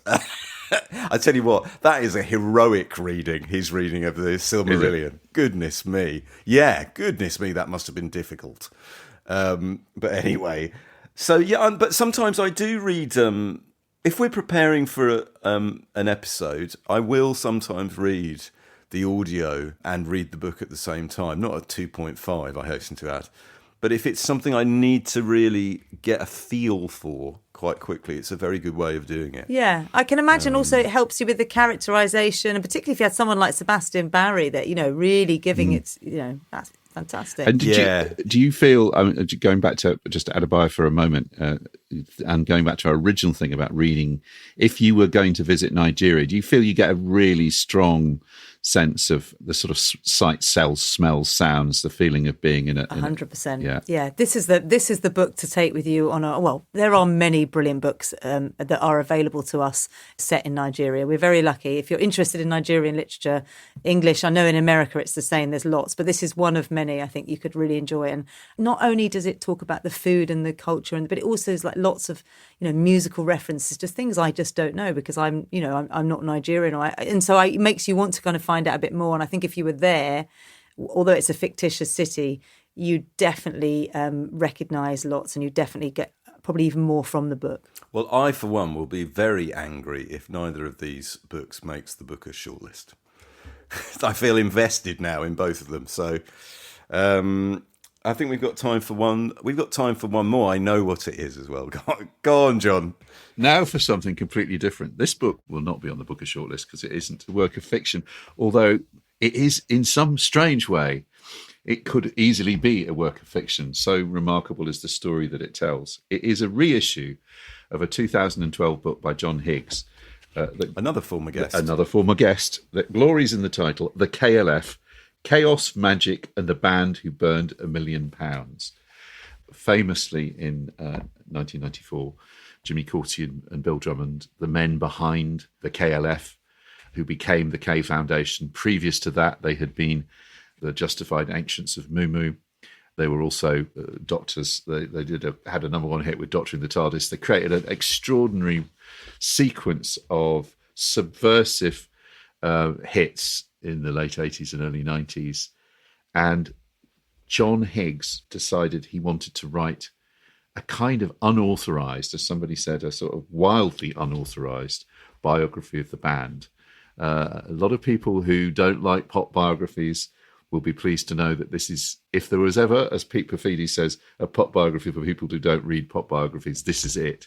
I tell you what, that is a heroic reading, his reading of the Silmarillion. Goodness me. Yeah, goodness me, that must have been difficult. But anyway, so yeah, but sometimes I do read, if we're preparing for an episode, I will sometimes read the audio and read the book at the same time. Not at 2.5, I hasten to add. But if it's something I need to really get a feel for quite quickly, it's a very good way of doing it. Yeah, I can imagine also it helps you with the characterisation, and particularly if you had someone like Sebastian Barry that, really giving it, that's fantastic. And do you feel, going back to just Adébáyọ for a moment, and going back to our original thing about reading, if you were going to visit Nigeria, do you feel you get a really strong sense of the sort of sight, smells, sounds, the feeling of being in 100%. Yeah. This is the book to take with you on there are many brilliant books that are available to us set in Nigeria. We're very lucky. If you're interested in Nigerian literature, English, I know in America it's the same, there's lots, but this is one of many I think you could really enjoy. And not only does it talk about the food and the culture, but it also is like lots of, musical references, just things I just don't know because I'm not Nigerian, and so it makes you want to kind of find out a bit more. And I think if you were there, although it's a fictitious city, you definitely recognise lots, and you definitely get probably even more from the book. Well, I, for one, will be very angry if neither of these books makes the Booker's shortlist. I feel invested now in both of them. So I think we've got time for one. We've got time for one more. I know what it is as well. Go on, John. Now for something completely different. This book will not be on the Booker shortlist because it isn't a work of fiction, although it is in some strange way. It could easily be a work of fiction. So remarkable is the story that it tells. It is a reissue of a 2012 book by John Higgs. Another former guest. That glories in the title, The KLF, Chaos, Magic and the Band Who Burned £1 Million. Famously in 1994, Jimmy Corty and Bill Drummond, the men behind the KLF, who became the K Foundation. Previous to that, they had been the Justified Ancients of Mumu. They were also doctors. They had a number one hit with Doctor in the TARDIS. They created an extraordinary sequence of subversive hits in the late 80s and early 90s. And John Higgs decided he wanted to write a kind of unauthorized, as somebody said, a sort of wildly unauthorized biography of the band. A lot of people who don't like pop biographies will be pleased to know that this is, if there was ever, as Pete Perfidi says, a pop biography for people who don't read pop biographies, this is it.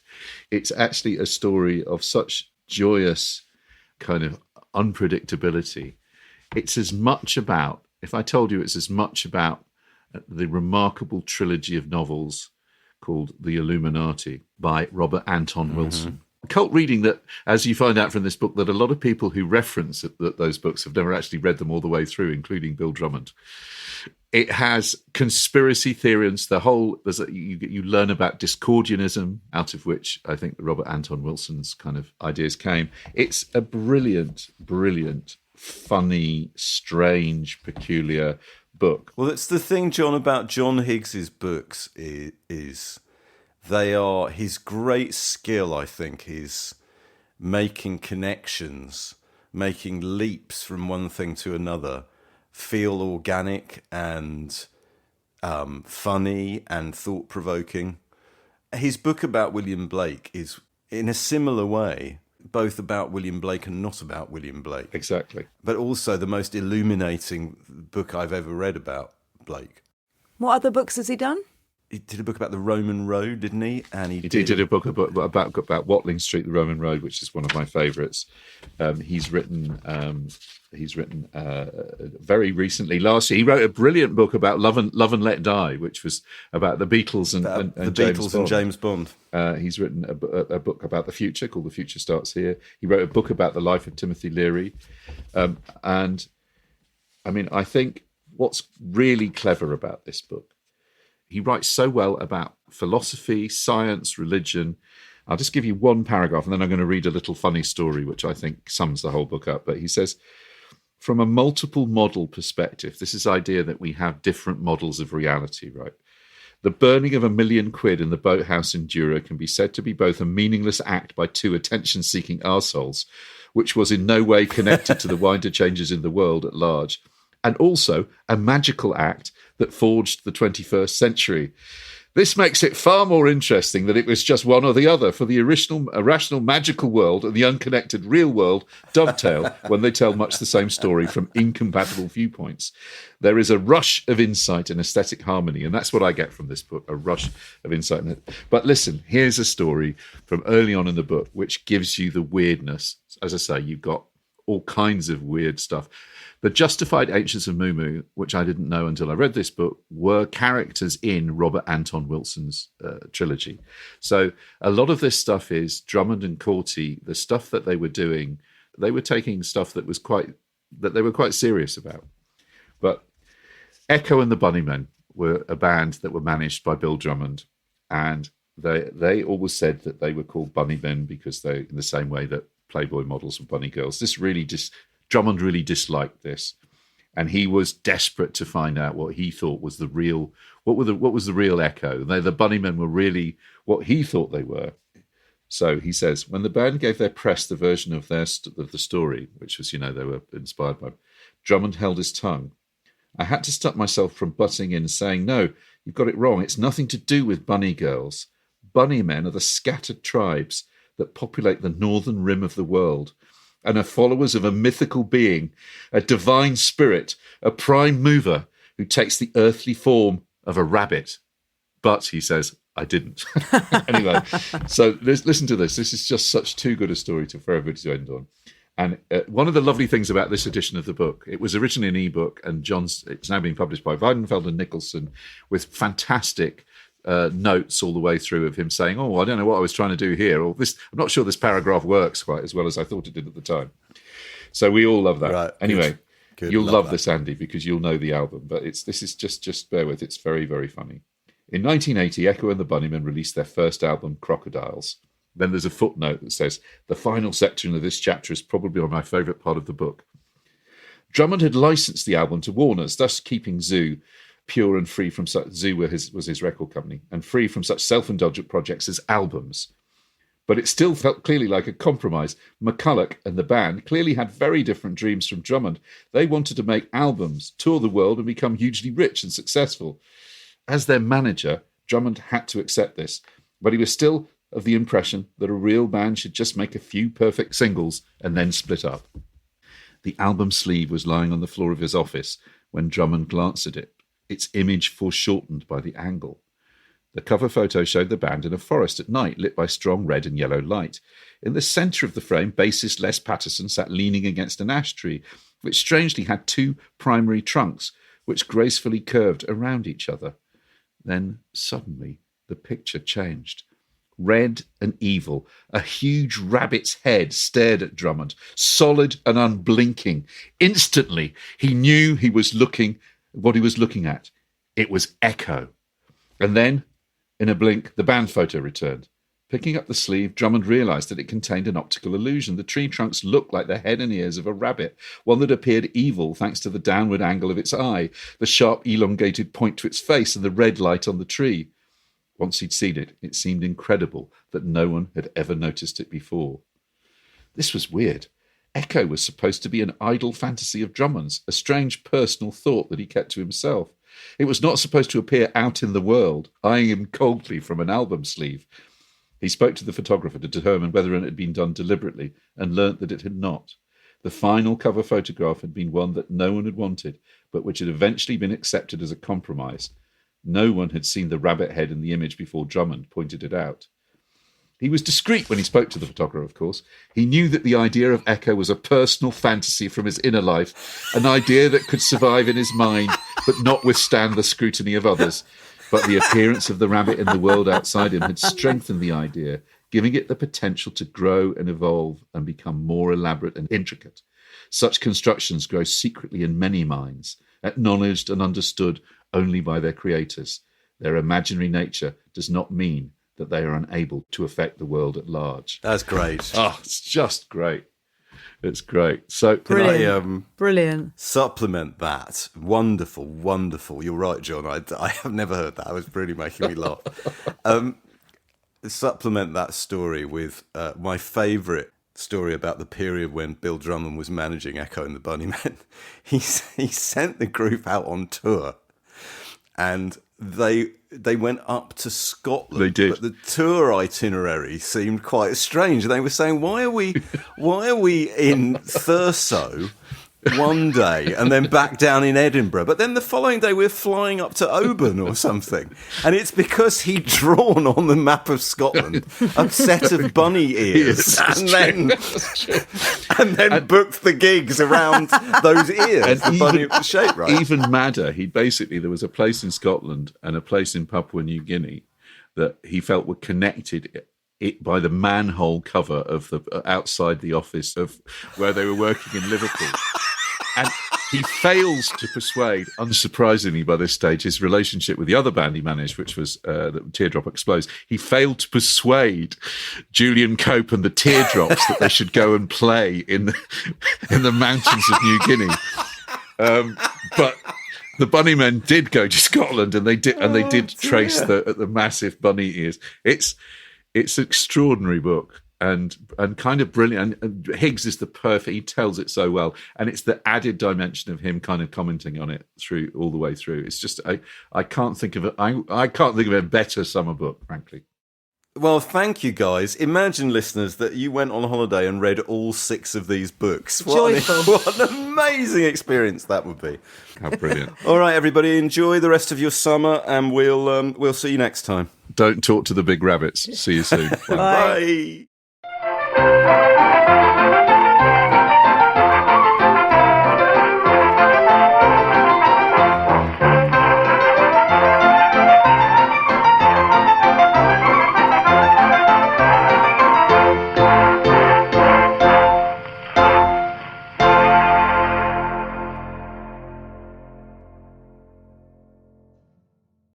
It's actually a story of such joyous kind of unpredictability. It's as much about, if I told you it's as much about the remarkable trilogy of novels called The Illuminati by Robert Anton Wilson. Cult reading that, as you find out from this book, that a lot of people who reference those books have never actually read them all the way through, including Bill Drummond. It has conspiracy theories. You learn about Discordianism, out of which I think Robert Anton Wilson's kind of ideas came. It's a brilliant, funny, strange, peculiar book. Well, it's the thing, John, about John Higgs's books is they are, his great skill, I think, is making connections, making leaps from one thing to another, feel organic and funny and thought-provoking. His book about William Blake is, in a similar way, both about William Blake and not about William Blake. Exactly. But also the most illuminating book I've ever read about Blake. What other books has he done? He did a book about the Roman Road, didn't he? And he did a book about Watling Street, the Roman Road, which is one of my favourites. He's written very recently. Last year, he wrote a brilliant book about Love and Let Die, which was about the Beatles and James Bond. He's written a book about the future called The Future Starts Here. He wrote a book about the life of Timothy Leary, and I mean, I think what's really clever about this book. He writes so well about philosophy, science, religion. I'll just give you one paragraph and then I'm going to read a little funny story, which I think sums the whole book up. But he says, from a multiple model perspective, this is idea that we have different models of reality, right? The burning of £1 million in the boathouse in Jura can be said to be both a meaningless act by two attention-seeking arseholes, which was in no way connected to the wider changes in the world at large, and also a magical act that forged the 21st century. This makes it far more interesting that it was just one or the other, for the irrational magical world and the unconnected real world dovetail when they tell much the same story from incompatible viewpoints. There is a rush of insight and aesthetic harmony, and that's what I get from this book, a rush of insight. But listen, here's a story from early on in the book which gives you the weirdness. As I say, you've got all kinds of weird stuff. The Justified Ancients of Mumu, which I didn't know until I read this book, were characters in Robert Anton Wilson's trilogy. So a lot of this stuff is Drummond and Corti, the stuff that they were doing. They were taking stuff that they were quite serious about. But Echo and the Bunnymen were a band that were managed by Bill Drummond, and they always said that they were called Bunnymen because they, in the same way that Playboy models were bunny girls. Drummond really disliked this, and he was desperate to find out what he thought was the real, what was the real Echo. The Bunnymen were really what he thought they were. So he says, when the band gave their press the version of the story, which was, they were inspired by, Drummond held his tongue. I had to stop myself from butting in and saying, no, you've got it wrong. It's nothing to do with bunny girls. Bunnymen are the scattered tribes that populate the northern rim of the world and are followers of a mythical being, a divine spirit, a prime mover who takes the earthly form of a rabbit. But, he says, I didn't. Anyway, so listen to this. This is just such too good a story for everybody to end on. And one of the lovely things about this edition of the book, it was originally an ebook, and it's now being published by Weidenfeld and Nicholson with fantastic notes all the way through of him saying, I don't know what I was trying to do here, or this, I'm not sure this paragraph works quite as well as I thought it did at the time. So we all love that. Right. Anyway, good. You'll love this, Andy, because you'll know the album, but this is just bear with, it's very, very funny. In 1980, Echo and the Bunnymen released their first album, Crocodiles. Then there's a footnote that says, the final section of this chapter is probably my favourite part of the book. Drummond had licensed the album to Warner's, thus keeping Zoo pure and free from such, Zoo was his record company, and free from such self-indulgent projects as albums. But it still felt clearly like a compromise. McCulloch and the band clearly had very different dreams from Drummond. They wanted to make albums, tour the world, and become hugely rich and successful. As their manager, Drummond had to accept this, but he was still of the impression that a real band should just make a few perfect singles and then split up. The album sleeve was lying on the floor of his office when Drummond glanced at it, its image foreshortened by the angle. The cover photo showed the band in a forest at night, lit by strong red and yellow light. In the centre of the frame, bassist Les Patterson sat leaning against an ash tree, which strangely had two primary trunks, which gracefully curved around each other. Then, suddenly, the picture changed. Red and evil, a huge rabbit's head stared at Drummond, solid and unblinking. Instantly, he knew what he was looking at. It was Echo. And then, in a blink, the band photo returned. Picking up the sleeve, Drummond realised that it contained an optical illusion. The tree trunks looked like the head and ears of a rabbit, one that appeared evil thanks to the downward angle of its eye, the sharp elongated point to its face, and the red light on the tree. Once he'd seen it, it seemed incredible that no one had ever noticed it before. This was weird. Echo was supposed to be an idle fantasy of Drummond's, a strange personal thought that he kept to himself. It was not supposed to appear out in the world, eyeing him coldly from an album sleeve. He spoke to the photographer to determine whether it had been done deliberately and learnt that it had not. The final cover photograph had been one that no one had wanted, but which had eventually been accepted as a compromise. No one had seen the rabbit head in the image before Drummond pointed it out. He was discreet when he spoke to the photographer, of course. He knew that the idea of Echo was a personal fantasy from his inner life, an idea that could survive in his mind, but not withstand the scrutiny of others. But the appearance of the rabbit in the world outside him had strengthened the idea, giving it the potential to grow and evolve and become more elaborate and intricate. Such constructions grow secretly in many minds, acknowledged and understood only by their creators. Their imaginary nature does not mean that they are unable to affect the world at large. That's great. Oh, it's just great. It's great. So Brilliant. Supplement that. Wonderful, wonderful. You're right, John. I have never heard that. It was really making me laugh. Supplement that story with my favourite story about the period when Bill Drummond was managing Echo and the Bunnymen. He sent the group out on tour, and they went up to Scotland. They did. But the tour itinerary seemed quite strange. They were saying, why are we in Thurso one day and then back down in Edinburgh? But then the following day we're flying up to Oban or something. And it's because he'd drawn on the map of Scotland a set of bunny ears and then booked the gigs around those ears. And the bunny shape, right? Even madder, there was a place in Scotland and a place in Papua New Guinea that he felt were connected by the manhole cover of the outside the office of where they were working in Liverpool. And he fails to persuade, unsurprisingly by this stage, his relationship with the other band he managed, which was the Teardrop Explodes. He failed to persuade Julian Cope and the Teardrops that they should go and play in the mountains of New Guinea. But the Bunnymen did go to Scotland, and they did trace the massive bunny ears. It's an extraordinary book. And kind of brilliant. And Higgs is he tells it so well. And it's the added dimension of him kind of commenting on it all the way through. It's just, I can't think of a better summer book, frankly. Well, thank you, guys. Imagine, listeners, that you went on holiday and read all 6 of these books. Joyful. What an amazing experience that would be. How brilliant. All right, everybody, enjoy the rest of your summer, and we'll see you next time. Don't talk to the big rabbits. See you soon. Bye.